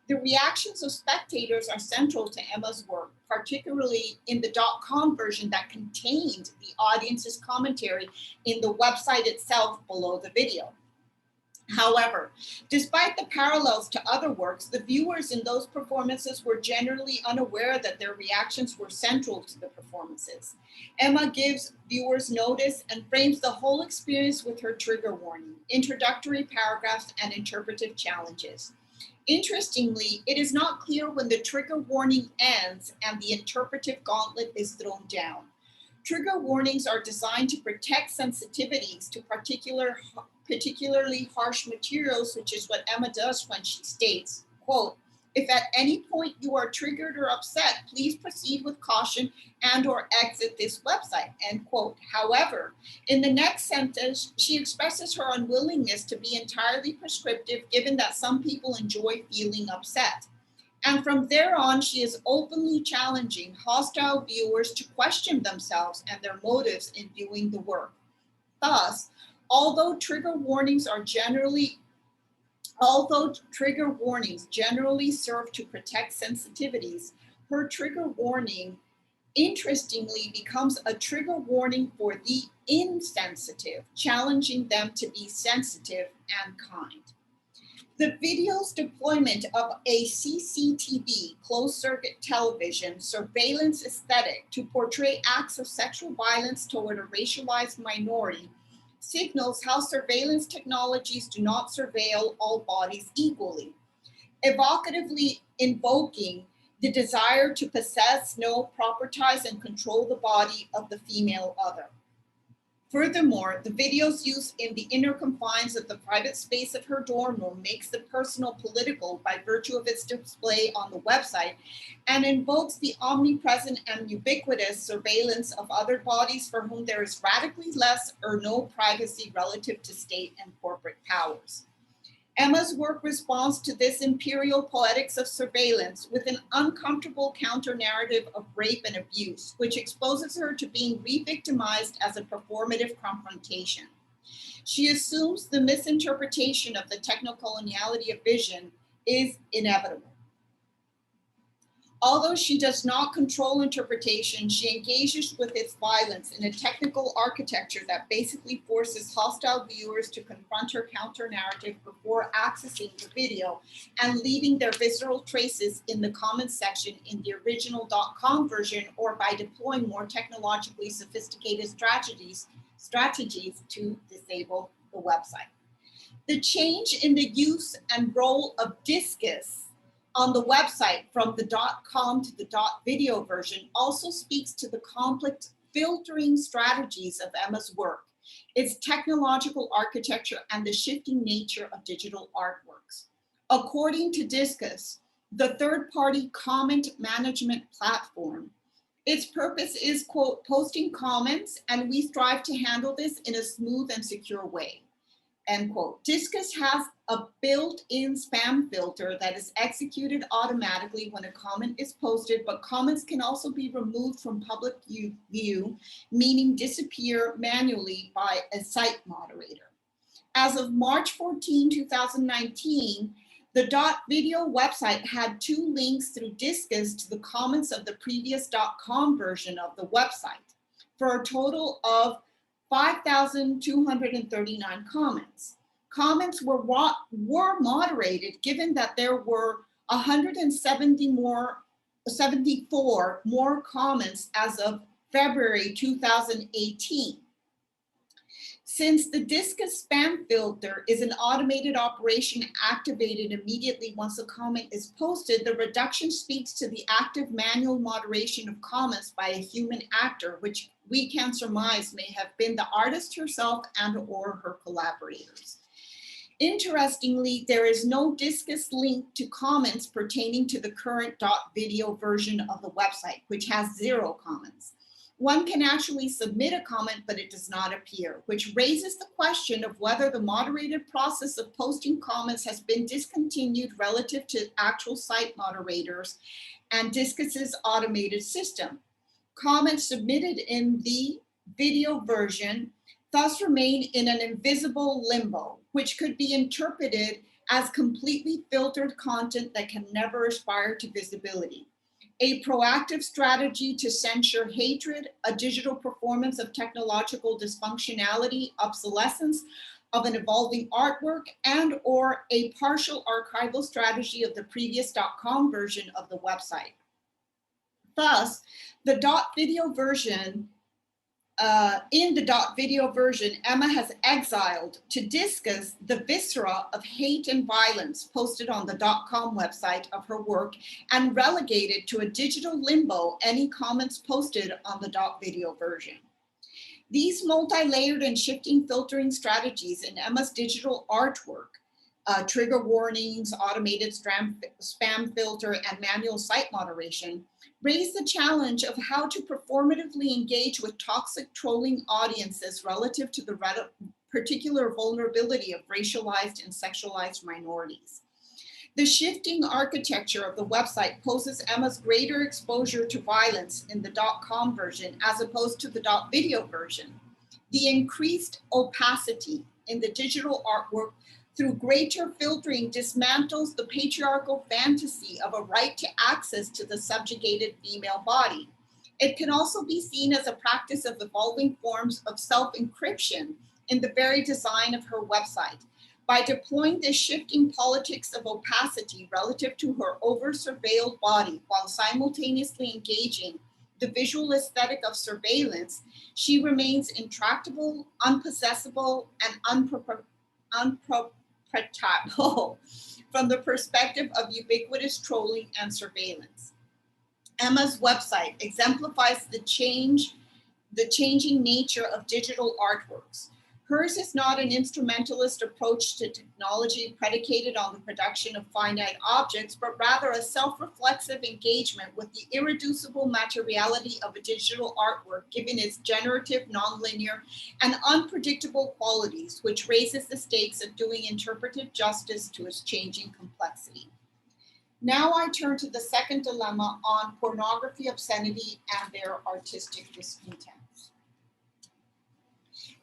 the reactions of spectators are central to Emma's work, particularly in the .com version that contained the audience's commentary in the website itself below the video. However, despite the parallels to other works, the viewers in those performances were generally unaware that their reactions were central to the performances. Emma gives viewers notice and frames the whole experience with her trigger warning, introductory paragraphs, and interpretive challenges. Interestingly, it is not clear when the trigger warning ends and the interpretive gauntlet is thrown down. Trigger warnings are designed to protect sensitivities to particularly harsh materials, which is what Emma does when she states, quote, if at any point you are triggered or upset, please proceed with caution and or exit this website, end quote. However, in the next sentence, she expresses her unwillingness to be entirely prescriptive, given that some people enjoy feeling upset. And from there on, she is openly challenging hostile viewers to question themselves and their motives in viewing the work. Thus, although trigger warnings generally serve to protect sensitivities, her trigger warning, interestingly, becomes a trigger warning for the insensitive, challenging them to be sensitive and kind. The video's deployment of a CCTV, closed-circuit television, surveillance aesthetic to portray acts of sexual violence toward a racialized minority signals how surveillance technologies do not surveil all bodies equally, evocatively invoking the desire to possess, know, propertize, and control the body of the female other. Furthermore, the videos used in the inner confines of the private space of her dorm room makes the personal political by virtue of its display on the website and invokes the omnipresent and ubiquitous surveillance of other bodies for whom there is radically less or no privacy relative to state and corporate powers. Emma's work responds to this imperial poetics of surveillance with an uncomfortable counter-narrative of rape and abuse, which exposes her to being re-victimized as a performative confrontation. She assumes the misinterpretation of the techno-coloniality of vision is inevitable. Although she does not control interpretation, she engages with its violence in a technical architecture that basically forces hostile viewers to confront her counter-narrative before accessing the video and leaving their visceral traces in the comments section in the original .com version or by deploying more technologically sophisticated strategies to disable the website. The change in the use and role of discus on the website from the .com to the .video version also speaks to the complex filtering strategies of Emma's work, its technological architecture, and the shifting nature of digital artworks. According to Discus, the third-party comment management platform, its purpose is, quote, posting comments, and we strive to handle this in a smooth and secure way. End quote. Discus has a built-in spam filter that is executed automatically when a comment is posted, but comments can also be removed from public view, meaning disappear manually by a site moderator. As of March 14, 2019, the .video website had 2 links through Discus to the comments of the previous .com version of the website, for a total of 5,239 comments. Comments were moderated given that there were 174 more comments as of February 2018. Since the Discus spam filter is an automated operation activated immediately once a comment is posted, the reduction speaks to the active manual moderation of comments by a human actor, which we can surmise may have been the artist herself and/or her collaborators. Interestingly, there is no Discus link to comments pertaining to the current .video version of the website, which has 0 comments. One can actually submit a comment, but it does not appear, which raises the question of whether the moderated process of posting comments has been discontinued relative to actual site moderators and Discus's automated system. Comments submitted in the video version thus remain in an invisible limbo, which could be interpreted as completely filtered content that can never aspire to visibility. A proactive strategy to censure hatred, a digital performance of technological dysfunctionality, obsolescence of an evolving artwork, and/or a partial archival strategy of the previous .com version of the website. Thus, the .video version, in the .video version, Emma has exiled to Discus the viscera of hate and violence posted on the .com website of her work and relegated to a digital limbo any comments posted on the .video version. These multi-layered and shifting filtering strategies in Emma's digital artwork, trigger warnings, automated spam filter, and manual site moderation, raise the challenge of how to performatively engage with toxic trolling audiences relative to the particular vulnerability of racialized and sexualized minorities. The shifting architecture of the website poses Emma's greater exposure to violence in the .com version as opposed to the .video version. The increased opacity in the digital artwork through greater filtering dismantles the patriarchal fantasy of a right to access to the subjugated female body. It can also be seen as a practice of evolving forms of self-encryption in the very design of her website. By deploying this shifting politics of opacity relative to her over-surveilled body while simultaneously engaging the visual aesthetic of surveillance, she remains intractable, unpossessable, and unpropitiable from the perspective of ubiquitous trolling and surveillance. Emma's website exemplifies the changing nature of digital artworks. Hers is not an instrumentalist approach to technology predicated on the production of finite objects, but rather a self-reflexive engagement with the irreducible materiality of a digital artwork, given its generative, nonlinear, and unpredictable qualities, which raises the stakes of doing interpretive justice to its changing complexity. Now I turn to the second dilemma on pornography, obscenity, and their artistic discontents.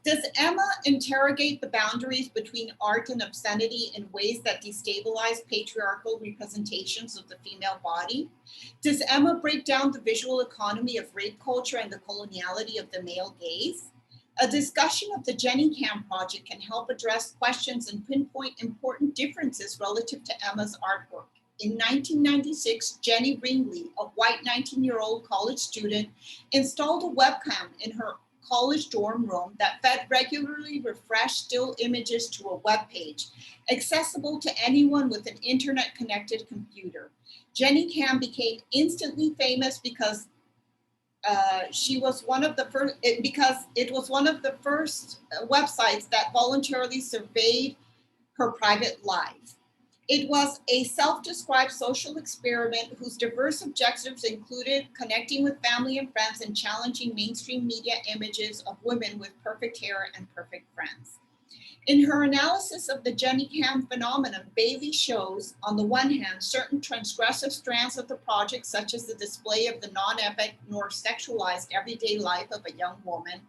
Does Emma interrogate the boundaries between art and obscenity in ways that destabilize patriarchal representations of the female body? Does Emma break down the visual economy of rape culture and the coloniality of the male gaze? A discussion of the Jenny Cam project can help address questions and pinpoint important differences relative to Emma's artwork. In 1996, Jenny Ringley, a white 19-year-old college student, installed a webcam in her college dorm room that fed regularly refreshed still images to a web page, accessible to anyone with an internet-connected computer. Jenny Cam became instantly famous because it was one of the first websites that voluntarily surveyed her private life. It was a self-described social experiment whose diverse objectives included connecting with family and friends and challenging mainstream media images of women with perfect hair and perfect friends. In her analysis of the Jenny Cam phenomenon, Bailey shows, on the one hand, certain transgressive strands of the project, such as the display of the non-epic nor sexualized everyday life of a young woman,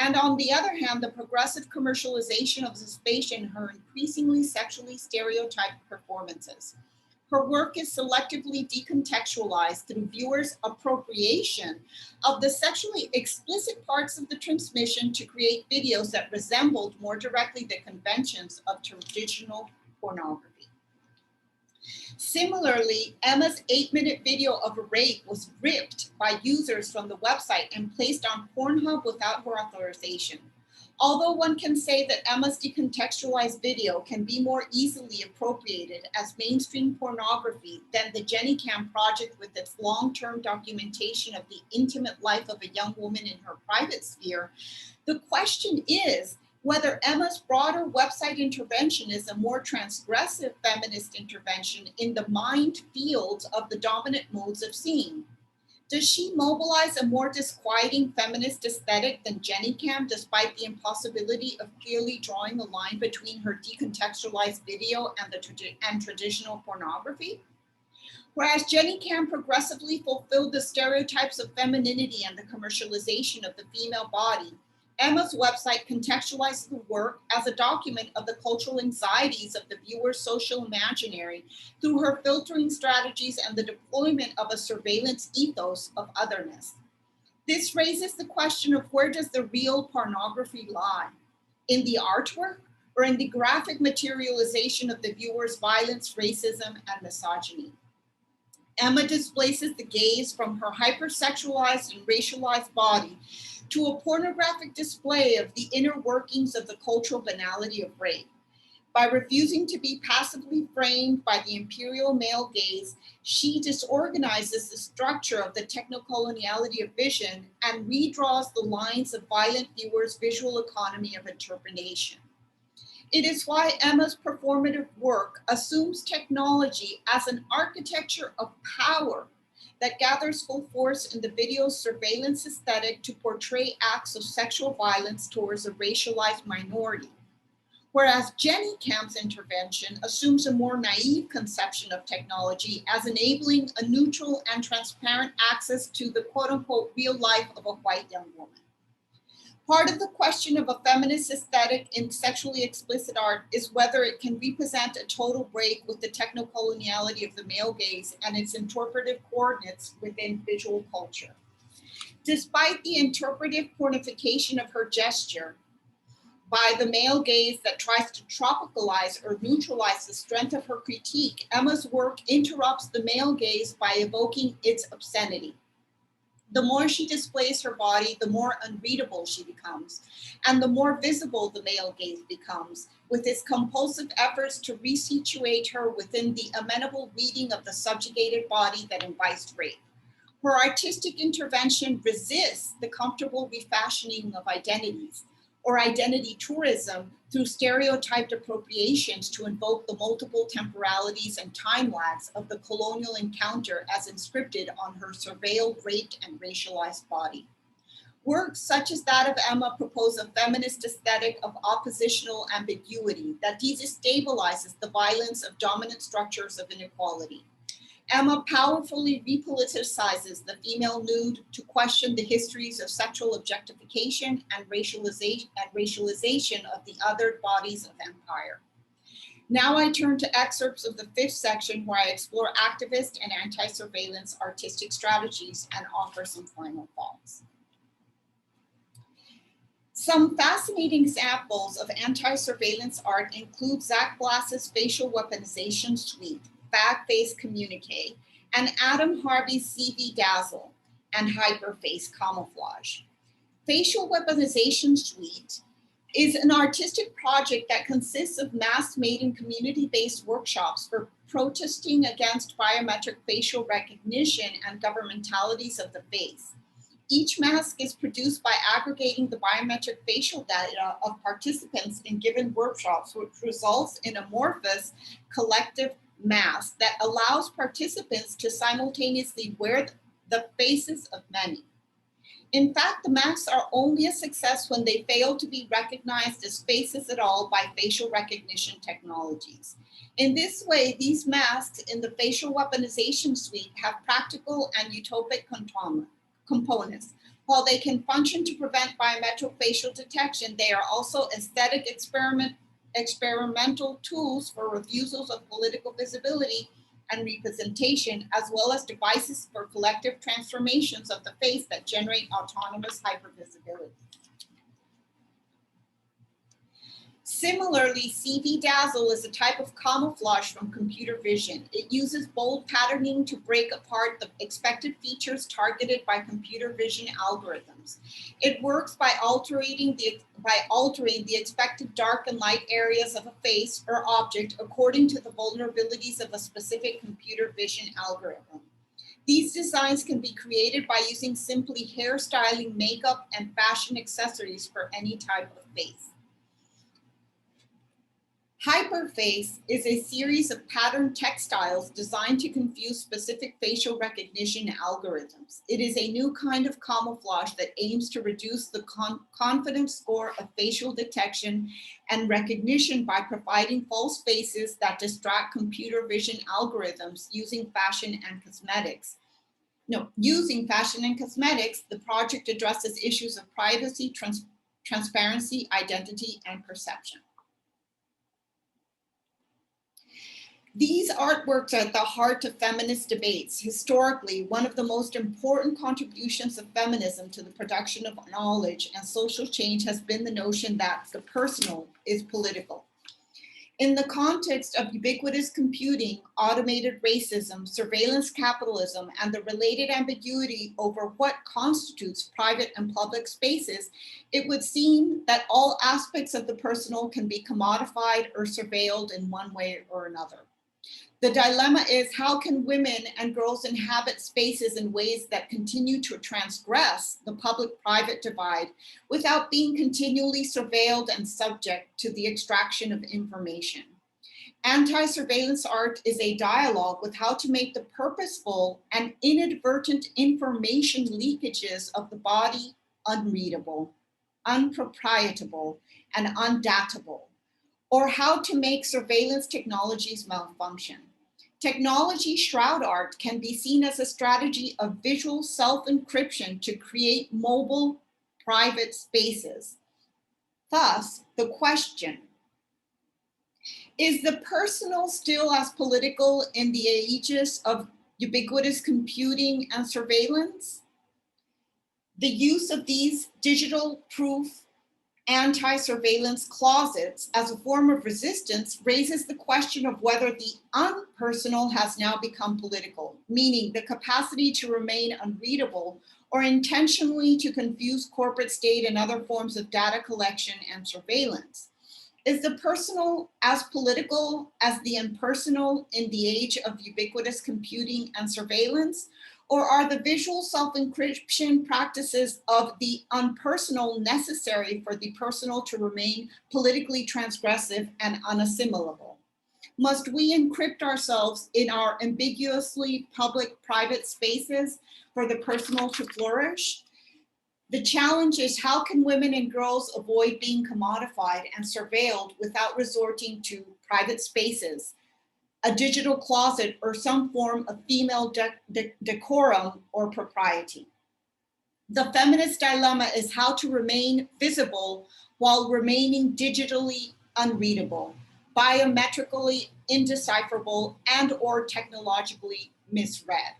and on the other hand, the progressive commercialization of the space in her increasingly sexually stereotyped performances. Her work is selectively decontextualized through viewers' appropriation of the sexually explicit parts of the transmission to create videos that resembled more directly the conventions of traditional pornography. Similarly, Emma's 8-minute video of a rape was ripped by users from the website and placed on Pornhub without her authorization. Although one can say that Emma's decontextualized video can be more easily appropriated as mainstream pornography than the Jenny Cam project with its long-term documentation of the intimate life of a young woman in her private sphere, the question is whether Emma's broader website intervention is a more transgressive feminist intervention in the mind fields of the dominant modes of seeing. Does she mobilize a more disquieting feminist aesthetic than Jenny Cam, despite the impossibility of clearly drawing a line between her decontextualized video and traditional pornography? Whereas Jenny Cam progressively fulfilled the stereotypes of femininity and the commercialization of the female body, Emma's website contextualizes the work as a document of the cultural anxieties of the viewer's social imaginary through her filtering strategies and the deployment of a surveillance ethos of otherness. This raises the question of where does the real pornography lie? In the artwork or in the graphic materialization of the viewer's violence, racism, and misogyny? Emma displaces the gaze from her hypersexualized and racialized body to a pornographic display of the inner workings of the cultural banality of rape. By refusing to be passively framed by the imperial male gaze, she disorganizes the structure of the technocoloniality of vision and redraws the lines of violent viewers' visual economy of interpretation. It is why Emma's performative work assumes technology as an architecture of power that gathers full force in the video's surveillance aesthetic to portray acts of sexual violence towards a racialized minority. Whereas Jenny Cam's intervention assumes a more naive conception of technology as enabling a neutral and transparent access to the quote-unquote real life of a white young woman. Part of the question of a feminist aesthetic in sexually explicit art is whether it can represent a total break with the technocoloniality of the male gaze and its interpretive coordinates within visual culture. Despite the interpretive pornification of her gesture by the male gaze that tries to tropicalize or neutralize the strength of her critique, Emma's work interrupts the male gaze by evoking its obscenity. The more she displays her body, the more unreadable she becomes, and the more visible the male gaze becomes, with its compulsive efforts to resituate her within the amenable reading of the subjugated body that invites rape. Her artistic intervention resists the comfortable refashioning of identities, or identity tourism through stereotyped appropriations to invoke the multiple temporalities and time lags of the colonial encounter as inscripted on her surveilled, raped, and racialized body. Works such as that of Emma propose a feminist aesthetic of oppositional ambiguity that destabilizes the violence of dominant structures of inequality. Emma powerfully repoliticizes the female nude to question the histories of sexual objectification and racialization of the othered bodies of empire. Now I turn to excerpts of the 5th section where I explore activist and anti-surveillance artistic strategies and offer some final thoughts. Some fascinating examples of anti-surveillance art include Zach Glass's facial weaponization suite, Hyperface Communique, and Adam Harvey's CV Dazzle and Hyperface Camouflage. Facial Weaponization Suite is an artistic project that consists of mask-made and community-based workshops for protesting against biometric facial recognition and governmentalities of the face. Each mask is produced by aggregating the biometric facial data of participants in given workshops, which results in an amorphous collective mask that allows participants to simultaneously wear the faces of many. In fact, the masks are only a success when they fail to be recognized as faces at all by facial recognition technologies. In this way, these masks in the facial weaponization suite have practical and utopic components. While they can function to prevent biometric facial detection, they are also aesthetic experimental tools for refusals of political visibility and representation, as well as devices for collective transformations of the face that generate autonomous hypervisibility. Similarly, CV Dazzle is a type of camouflage from computer vision. It uses bold patterning to break apart the expected features targeted by computer vision algorithms. It works by altering the expected dark and light areas of a face or object according to the vulnerabilities of a specific computer vision algorithm. These designs can be created by using simply hairstyling, makeup, and fashion accessories for any type of face. Hyperface is a series of patterned textiles designed to confuse specific facial recognition algorithms. It is a new kind of camouflage that aims to reduce the confidence score of facial detection and recognition by providing false faces that distract computer vision algorithms using fashion and cosmetics. Using fashion and cosmetics, the project addresses issues of privacy, transparency, identity, and perception. These artworks are at the heart of feminist debates. Historically, one of the most important contributions of feminism to the production of knowledge and social change has been the notion that the personal is political. In the context of ubiquitous computing, automated racism, surveillance capitalism, and the related ambiguity over what constitutes private and public spaces, it would seem that all aspects of the personal can be commodified or surveilled in one way or another. The dilemma is, how can women and girls inhabit spaces in ways that continue to transgress the public-private divide without being continually surveilled and subject to the extraction of information? Anti-surveillance art is a dialogue with how to make the purposeful and inadvertent information leakages of the body unreadable, unproprietable, and undatable, or how to make surveillance technologies malfunction. Technology shroud art can be seen as a strategy of visual self-encryption to create mobile private spaces. Thus, the question, is the personal still as political in the aegis of ubiquitous computing and surveillance? The use of these digital proof anti-surveillance closets as a form of resistance raises the question of whether the unpersonal has now become political, meaning the capacity to remain unreadable or intentionally to confuse corporate state and other forms of data collection and surveillance. Is the personal as political as the impersonal in the age of ubiquitous computing and surveillance? Or are the visual self-encryption practices of the unpersonal necessary for the personal to remain politically transgressive and unassimilable? Must we encrypt ourselves in our ambiguously public-private spaces for the personal to flourish? The challenge is, how can women and girls avoid being commodified and surveilled without resorting to private spaces, a digital closet, or some form of female decorum or propriety? The feminist dilemma is how to remain visible while remaining digitally unreadable, biometrically indecipherable, and/or technologically misread.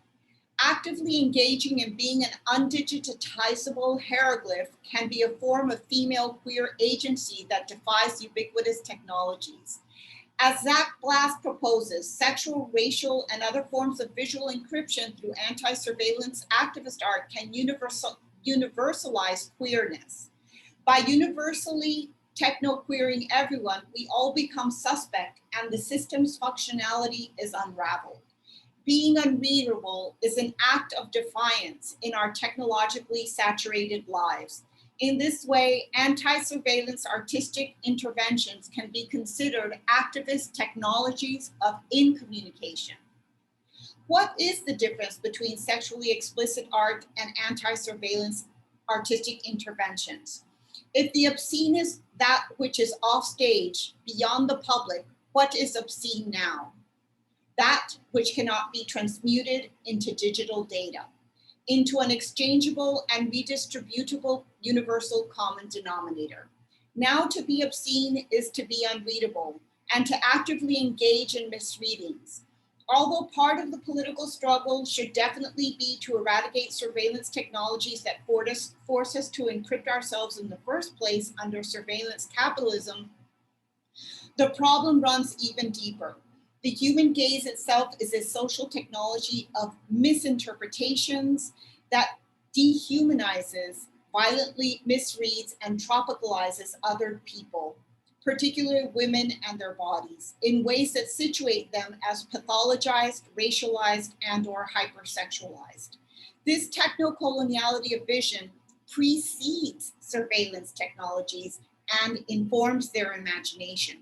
Actively engaging in being an undigitizable hieroglyph can be a form of female queer agency that defies ubiquitous technologies. As Zach Glass proposes, sexual, racial, and other forms of visual encryption through anti-surveillance activist art can universalize queerness. By universally techno-queering everyone, we all become suspect and the system's functionality is unraveled. Being unreadable is an act of defiance in our technologically saturated lives. In this way, anti-surveillance artistic interventions can be considered activist technologies of incommunication. What is the difference between sexually explicit art and anti-surveillance artistic interventions? If the obscene is that which is off stage, beyond the public, what is obscene now? That which cannot be transmuted into digital data, into an exchangeable and redistributable universal common denominator. Now to be obscene is to be unreadable and to actively engage in misreadings. Although part of the political struggle should definitely be to eradicate surveillance technologies that force us to encrypt ourselves in the first place under surveillance capitalism, the problem runs even deeper. The human gaze itself is a social technology of misinterpretations that dehumanizes, violently misreads, and tropicalizes other people, particularly women and their bodies, in ways that situate them as pathologized, racialized, and/or hypersexualized. This techno-coloniality of vision precedes surveillance technologies and informs their imagination.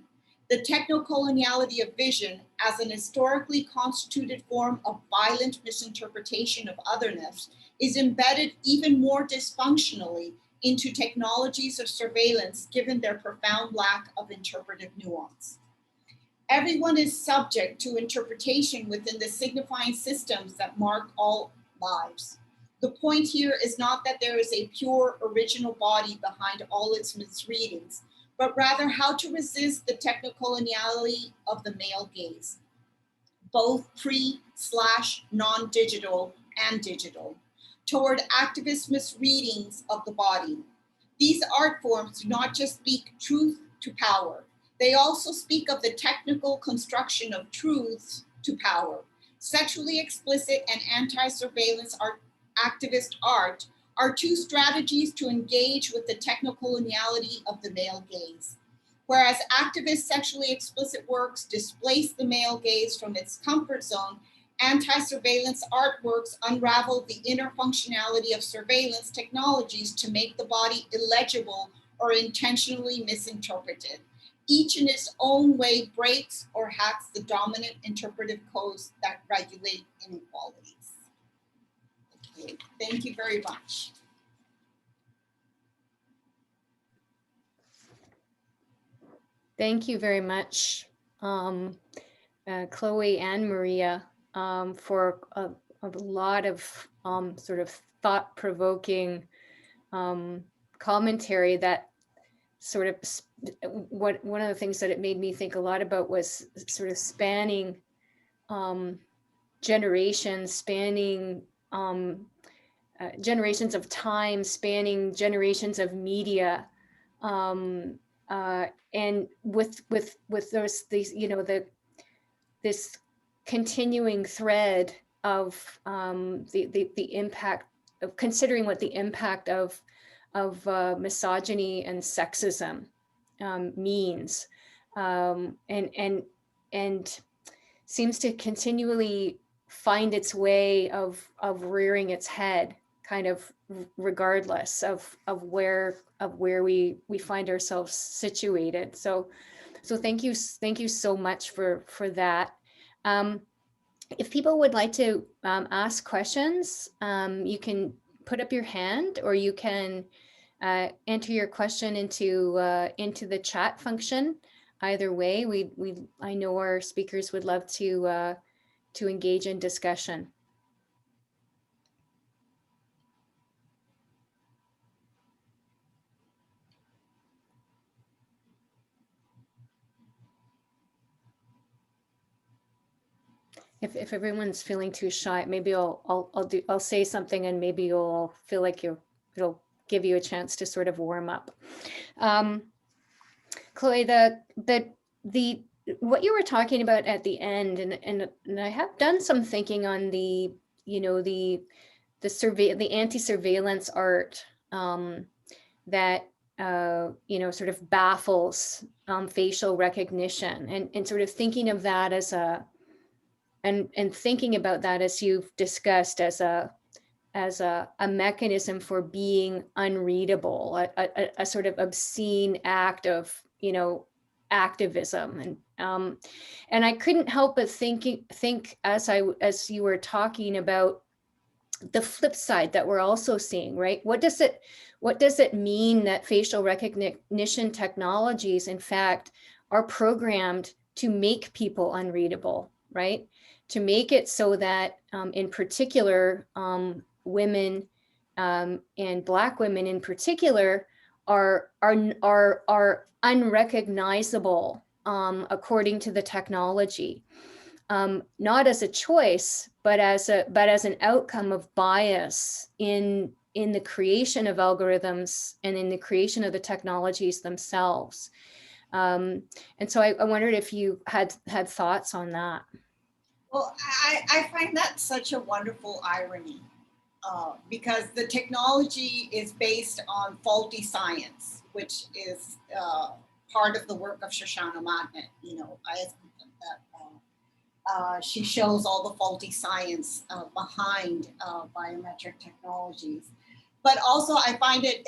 The techno-coloniality of vision as an historically constituted form of violent misinterpretation of otherness is embedded even more dysfunctionally into technologies of surveillance given their profound lack of interpretive nuance. Everyone is subject to interpretation within the signifying systems that mark all lives. The point here is not that there is a pure original body behind all its misreadings, but rather how to resist the techno-coloniality of the male gaze, both pre/non-digital and digital, toward activist misreadings of the body. These art forms do not just speak truth to power, they also speak of the technical construction of truths to power. Sexually explicit and anti-surveillance activist art are two strategies to engage with the techno-coloniality of the male gaze. Whereas activist sexually explicit works displace the male gaze from its comfort zone, anti-surveillance artworks unravel the inner functionality of surveillance technologies to make the body illegible or intentionally misinterpreted. Each in its own way breaks or hacks the dominant interpretive codes that regulate inequalities. Okay, thank you very much. Thank you very much, Chloe and Maria, for a lot of sort of thought-provoking commentary that sort of, one of the things that it made me think a lot about was sort of spanning generations, spanning generations of time, spanning generations of media, And with those these, you know, this continuing thread of the impact of considering what the impact of misogyny and sexism means, and seems to continually find its way of rearing its head, kind of regardless of where we find ourselves situated. So thank you so much for that. If people would like to ask questions, you can put up your hand, or you can enter your question into the chat function. Either way, I know our speakers would love to engage in discussion. If everyone's feeling too shy, maybe I'll say something, and maybe you'll feel like it'll give you a chance to sort of warm up. Chloe, the what you were talking about at the end, and I have done some thinking on the, you know, the anti-surveillance art that you know, sort of baffles facial recognition, and sort of thinking of that as a and thinking about that, as you've discussed, as a mechanism for being unreadable, a sort of obscene act of, you know, activism. And I couldn't help but think as you were talking about the flip side that we're also seeing, right? What does it mean that facial recognition technologies, in fact, are programmed to make people unreadable, right? To make it so that, in particular, women, and Black women in particular, are unrecognizable according to the technology, not as a choice, but as an outcome of bias in the creation of algorithms and in the creation of the technologies themselves. And so I wondered if you had thoughts on that. Well, I find that such a wonderful irony, because the technology is based on faulty science, which is part of the work of Shoshana Madnet. You know, she shows all the faulty science behind biometric technologies. But also I find it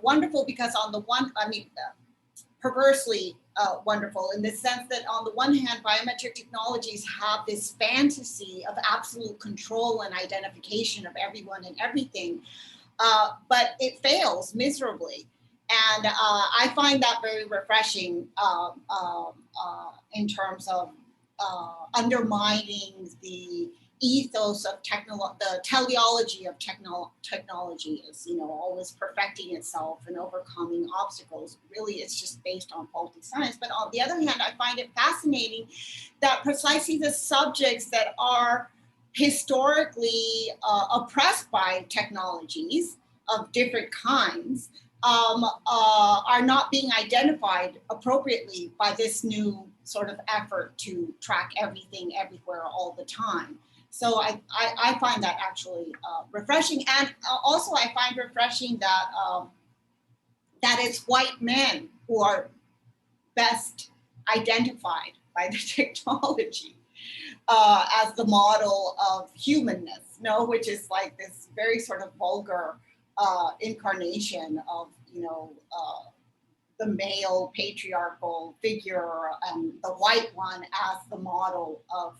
wonderful because on the one, perversely wonderful in the sense that on the one hand, biometric technologies have this fantasy of absolute control and identification of everyone and everything, but it fails miserably. And I find that very refreshing in terms of undermining the ethos of the teleology of technology is, you know, always perfecting itself and overcoming obstacles. Really, it's just based on faulty science. But on the other hand, I find it fascinating that precisely the subjects that are historically oppressed by technologies of different kinds are not being identified appropriately by this new sort of effort to track everything everywhere all the time. So I find that actually refreshing. And also I find refreshing that that it's white men who are best identified by the technology as the model of humanness, no, which is like this very sort of vulgar incarnation of, you know, the male patriarchal figure and the white one as the model of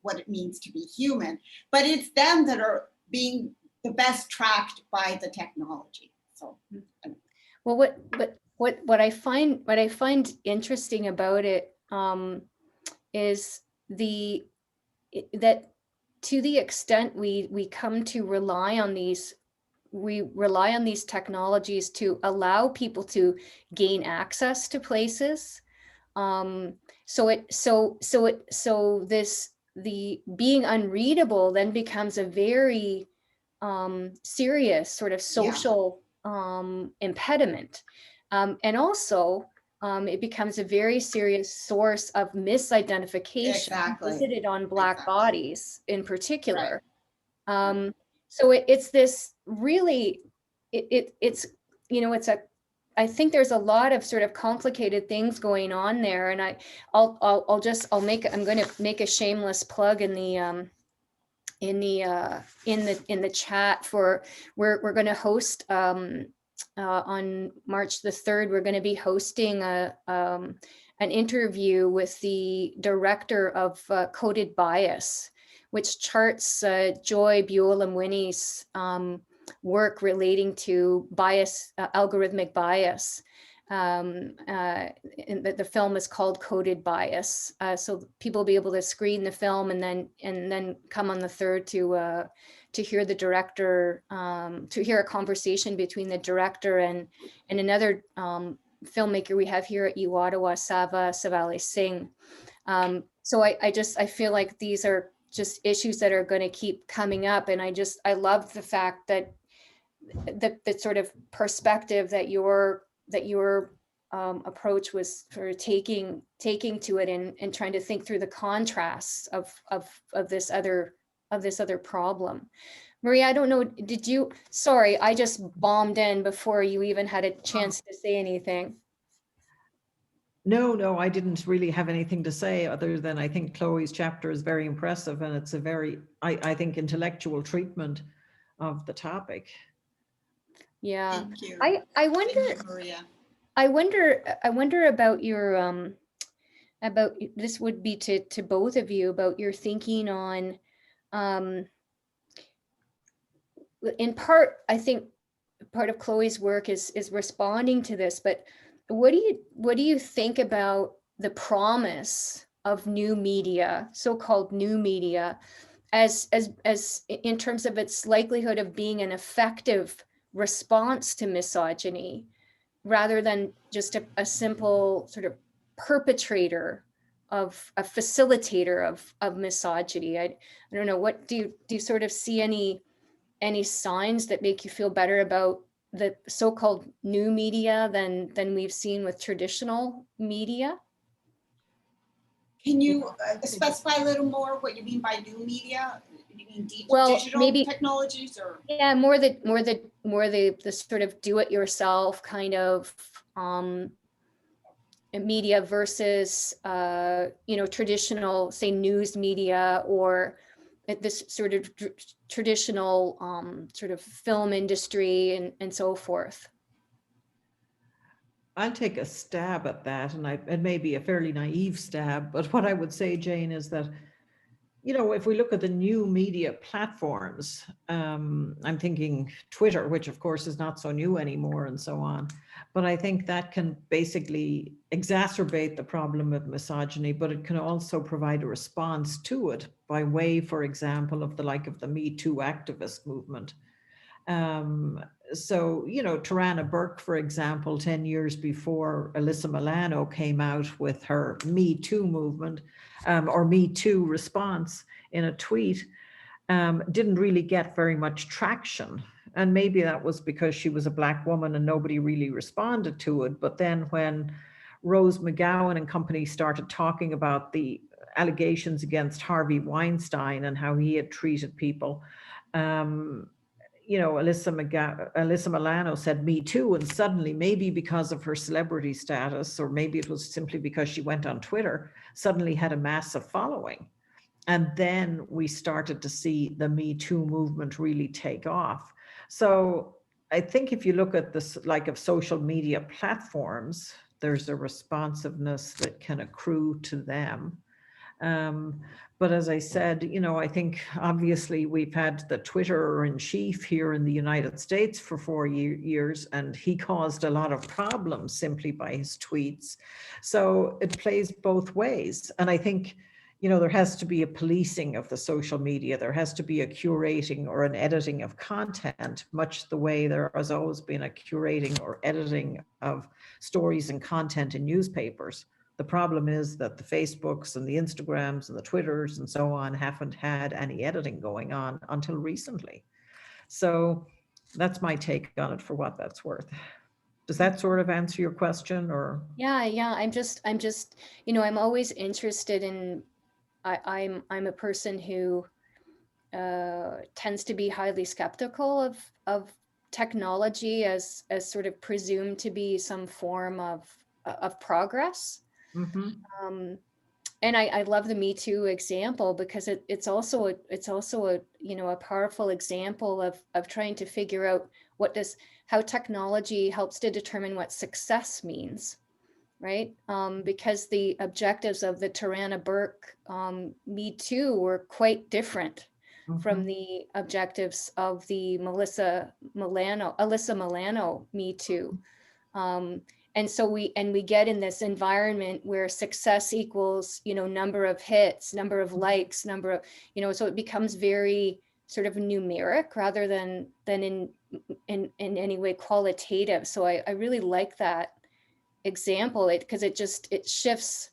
what it means to be human. But it's them that are being the best tracked by the technology. So, well, what I find interesting about it is that to the extent we come to rely on these technologies to allow people to gain access to places. The being unreadable then becomes a very serious sort of social impediment. And also, it becomes a very serious source of misidentification Exactly. visited on Black Exactly. bodies in particular. So it's this really, it's, you know, I think there's a lot of sort of complicated things going on there, and I'm going to make a shameless plug in the chat for we're going to host on March the 3rd. We're going to be hosting an interview with the director of Coded Bias, which charts Joy Buolamwini's work relating to bias, algorithmic bias. The film is called Coded Bias, so people will be able to screen the film and then come on the 3rd to hear the director, to hear a conversation between the director and another filmmaker we have here at U Ottawa, Sava Savali Singh. So I feel like these are just issues that are going to keep coming up, and I love the fact that the sort of perspective that your approach was for taking to it and trying to think through the contrasts of this other problem. Maria, I don't know, sorry, I just bombed in before you even had a chance to say anything. No, I didn't really have anything to say other than I think Chloe's chapter is very impressive, and it's a very, I think, intellectual treatment of the topic. Yeah. Thank you. I wonder, Thank you, Maria. I wonder about your about, this would be to both of you, about your thinking on in part, I think part of Chloe's work is responding to this, but what do you think about the promise of new media, so-called new media, as in terms of its likelihood of being an effective response to misogyny, rather than just a simple sort of perpetrator of a facilitator of misogyny? I don't know, what do you sort of see any signs that make you feel better about the so-called new media than we've seen with traditional media? Can you specify a little more what you mean by new media? You mean digital maybe technologies, or? Yeah, more the sort of do-it-yourself kind of media versus traditional, say, news media, or this sort of traditional sort of film industry and so forth. I'll take a stab at that, and it may be a fairly naive stab, but what I would say, Jane, is that, if we look at the new media platforms, I'm thinking Twitter, which of course is not so new anymore, and so on. But I think that can basically exacerbate the problem of misogyny, but it can also provide a response to it by way, for example, of the Me Too activist movement. So, Tarana Burke, for example, 10 years before Alyssa Milano came out with her Me Too movement, or Me Too response in a tweet, didn't really get very much traction. And maybe that was because she was a Black woman and nobody really responded to it. But then when Rose McGowan and company started talking about the allegations against Harvey Weinstein and how he had treated people, Alyssa Milano said Me Too, and suddenly, maybe because of her celebrity status, or maybe it was simply because she went on Twitter, suddenly had a massive following. And then we started to see the Me Too movement really take off. So I think if you look at this, of social media platforms, there's a responsiveness that can accrue to them. But as I said, I think obviously we've had the Twitter-in-chief here in the United States for 4 years, and he caused a lot of problems simply by his tweets. So it plays both ways. And I think, there has to be a policing of the social media. There has to be a curating or an editing of content, much the way there has always been a curating or editing of stories and content in newspapers. The problem is that the Facebooks and the Instagrams and the Twitters and so on haven't had any editing going on until recently. So that's my take on it, for what that's worth. Does that sort of answer your question, or? Yeah, I'm just, you know, I'm always interested in, I'm a person who tends to be highly skeptical of technology as sort of presumed to be some form of progress. Mm-hmm. And I love the Me Too example because it's also a, you know, a powerful example of trying to figure out how technology helps to determine what success means, right? Because the objectives of the Tarana Burke Me Too were quite different from the objectives of the Alyssa Milano Me Too. And so we get in this environment where success equals, you know, number of hits, number of likes, number of, you know, so it becomes very sort of numeric rather than in any way qualitative. So I really like that example, because it shifts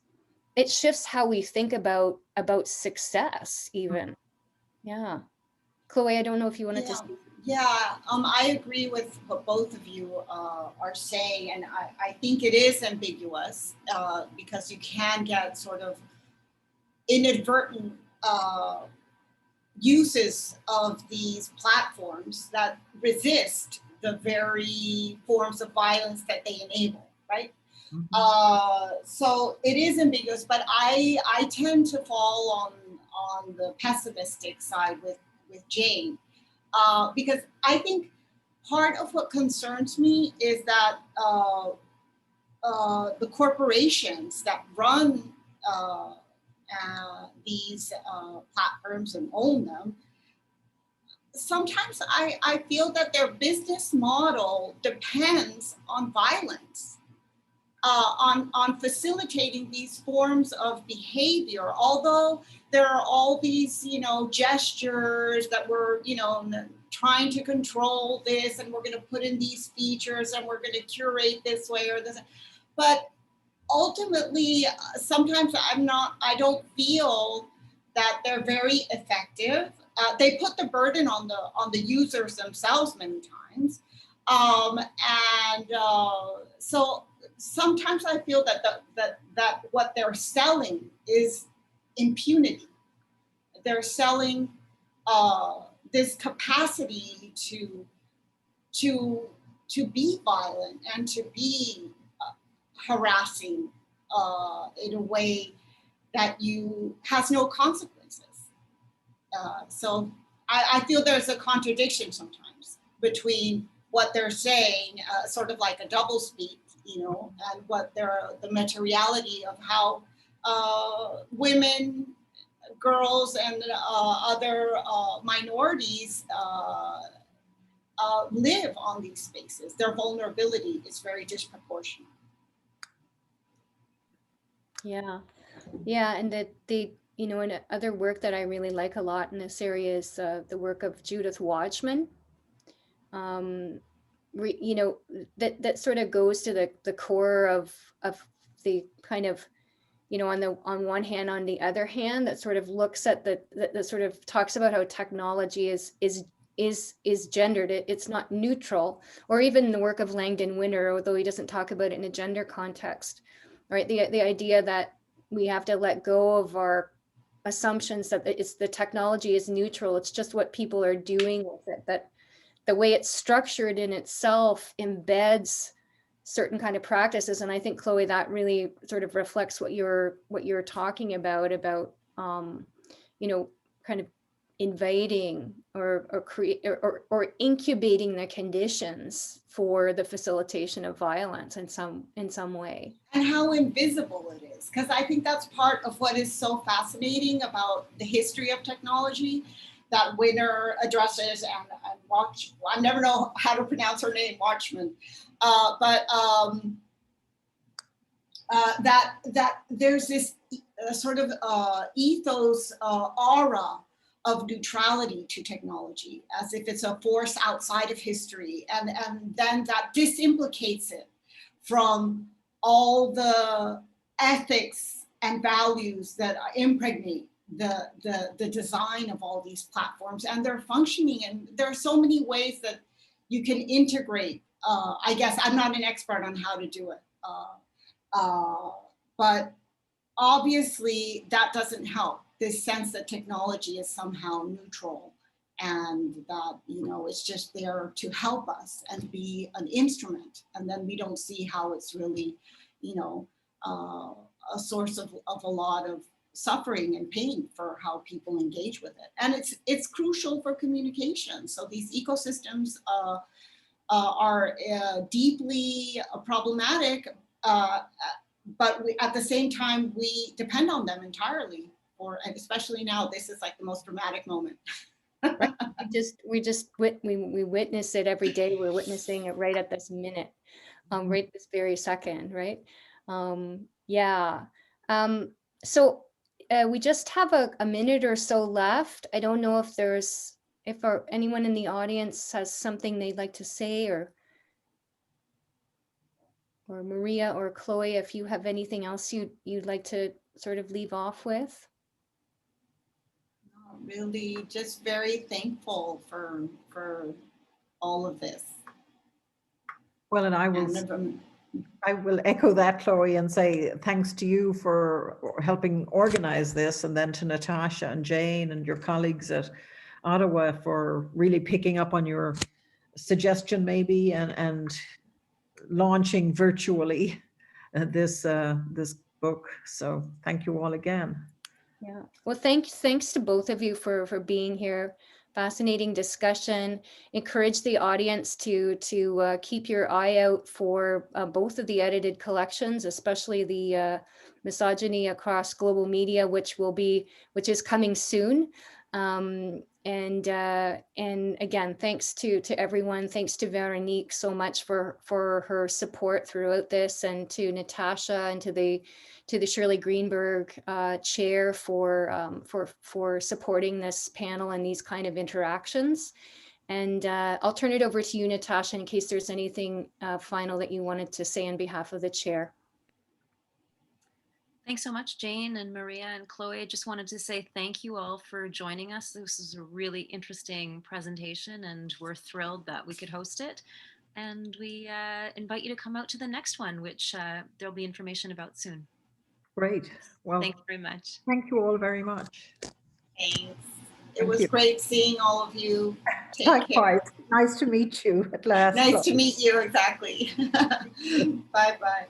how we think about success even. Yeah. Chloe, I don't know if you wanted to speak. Yeah, I agree with what both of you are saying, and I think it is ambiguous because you can get sort of inadvertent uses of these platforms that resist the very forms of violence that they enable, right? So it is ambiguous, but I tend to fall on the pessimistic side with Jane. Because I think part of what concerns me is that the corporations that run these platforms and own them, sometimes I feel that their business model depends on violence, on facilitating these forms of behavior. Although there are all these, you know, gestures that we're, you know, trying to control this, and we're going to put in these features, and we're going to curate this way or this, but ultimately, sometimes I don't feel that they're very effective. They put the burden on the users themselves many times, and so sometimes I feel that what they're selling is impunity. They're selling this capacity to be violent and to be harassing in a way that has no consequences. So I feel there's a contradiction sometimes between what they're saying, sort of like a doublespeak, you know, and what the materiality of how women, girls, and other minorities live on these spaces. Their vulnerability is very disproportionate. Yeah, and the you know, and other work that I really like a lot in this area is the work of Judith Watchman. You know, that sort of goes to the core of the kind of, you know, on one hand, on the other hand, that sort of looks at that sort of talks about how technology is gendered. It's not neutral. Or even the work of Langdon Winter, although he doesn't talk about it in a gender context, right? The idea that we have to let go of our assumptions that the technology is neutral. It's just what people are doing with it, that the way it's structured in itself embeds certain kind of practices. And I think, Chloe, that really sort of reflects what you're talking about, you know, kind of inviting or create or incubating the conditions for the facilitation of violence in some way. And how invisible it is, because I think that's part of what is so fascinating about the history of technology that Winter addresses, and Watch. I never know how to pronounce her name, Watchman, but that there's this sort of ethos, aura of neutrality to technology, as if it's a force outside of history, and then that disimplicates it from all the ethics and values that impregnate the design of all these platforms and their functioning. And there are so many ways that you can integrate I guess I'm not an expert on how to do it. But obviously that doesn't help. This sense that technology is somehow neutral and that, you know, it's just there to help us and be an instrument. And then we don't see how it's really, you know, a source of a lot of suffering and pain for how people engage with it. And it's crucial for communication. So these ecosystems are deeply problematic, but at the same time, we depend on them entirely. And especially now, this is like the most dramatic moment. Right. We witness it every day. We're witnessing it right at this minute, right this very second, right? Yeah. So we just have a minute or so left. I don't know if anyone in the audience has something they'd like to say, or Maria or Chloe, if you have anything else you'd like to sort of leave off with. Really just very thankful for all of this. Well, and I will echo that, Chloe, and say thanks to you for helping organize this, and then to Natasha and Jane and your colleagues at Ottawa for really picking up on your suggestion maybe and launching virtually this book. So thank you all again. Yeah, well, thanks to both of you for being here. Fascinating discussion. Encourage the audience to keep your eye out for both of the edited collections, especially the Misogyny Across Global Media, which is coming soon. And again, thanks to everyone. Thanks to Veronique so much for her support throughout this, and to Natasha and to the Shirley Greenberg chair for supporting this panel and these kind of interactions. And I'll turn it over to you, Natasha, in case there's anything final that you wanted to say on behalf of the chair. Thanks so much, Jane and Maria and Chloe. I just wanted to say thank you all for joining us. This is a really interesting presentation, and we're thrilled that we could host it. And we invite you to come out to the next one, which there'll be information about soon. Great. Well, thanks very much. Thank you all very much. Thanks. It was great seeing all of you. Likewise. Nice to meet you at last. Nice to meet you, exactly. Bye-bye.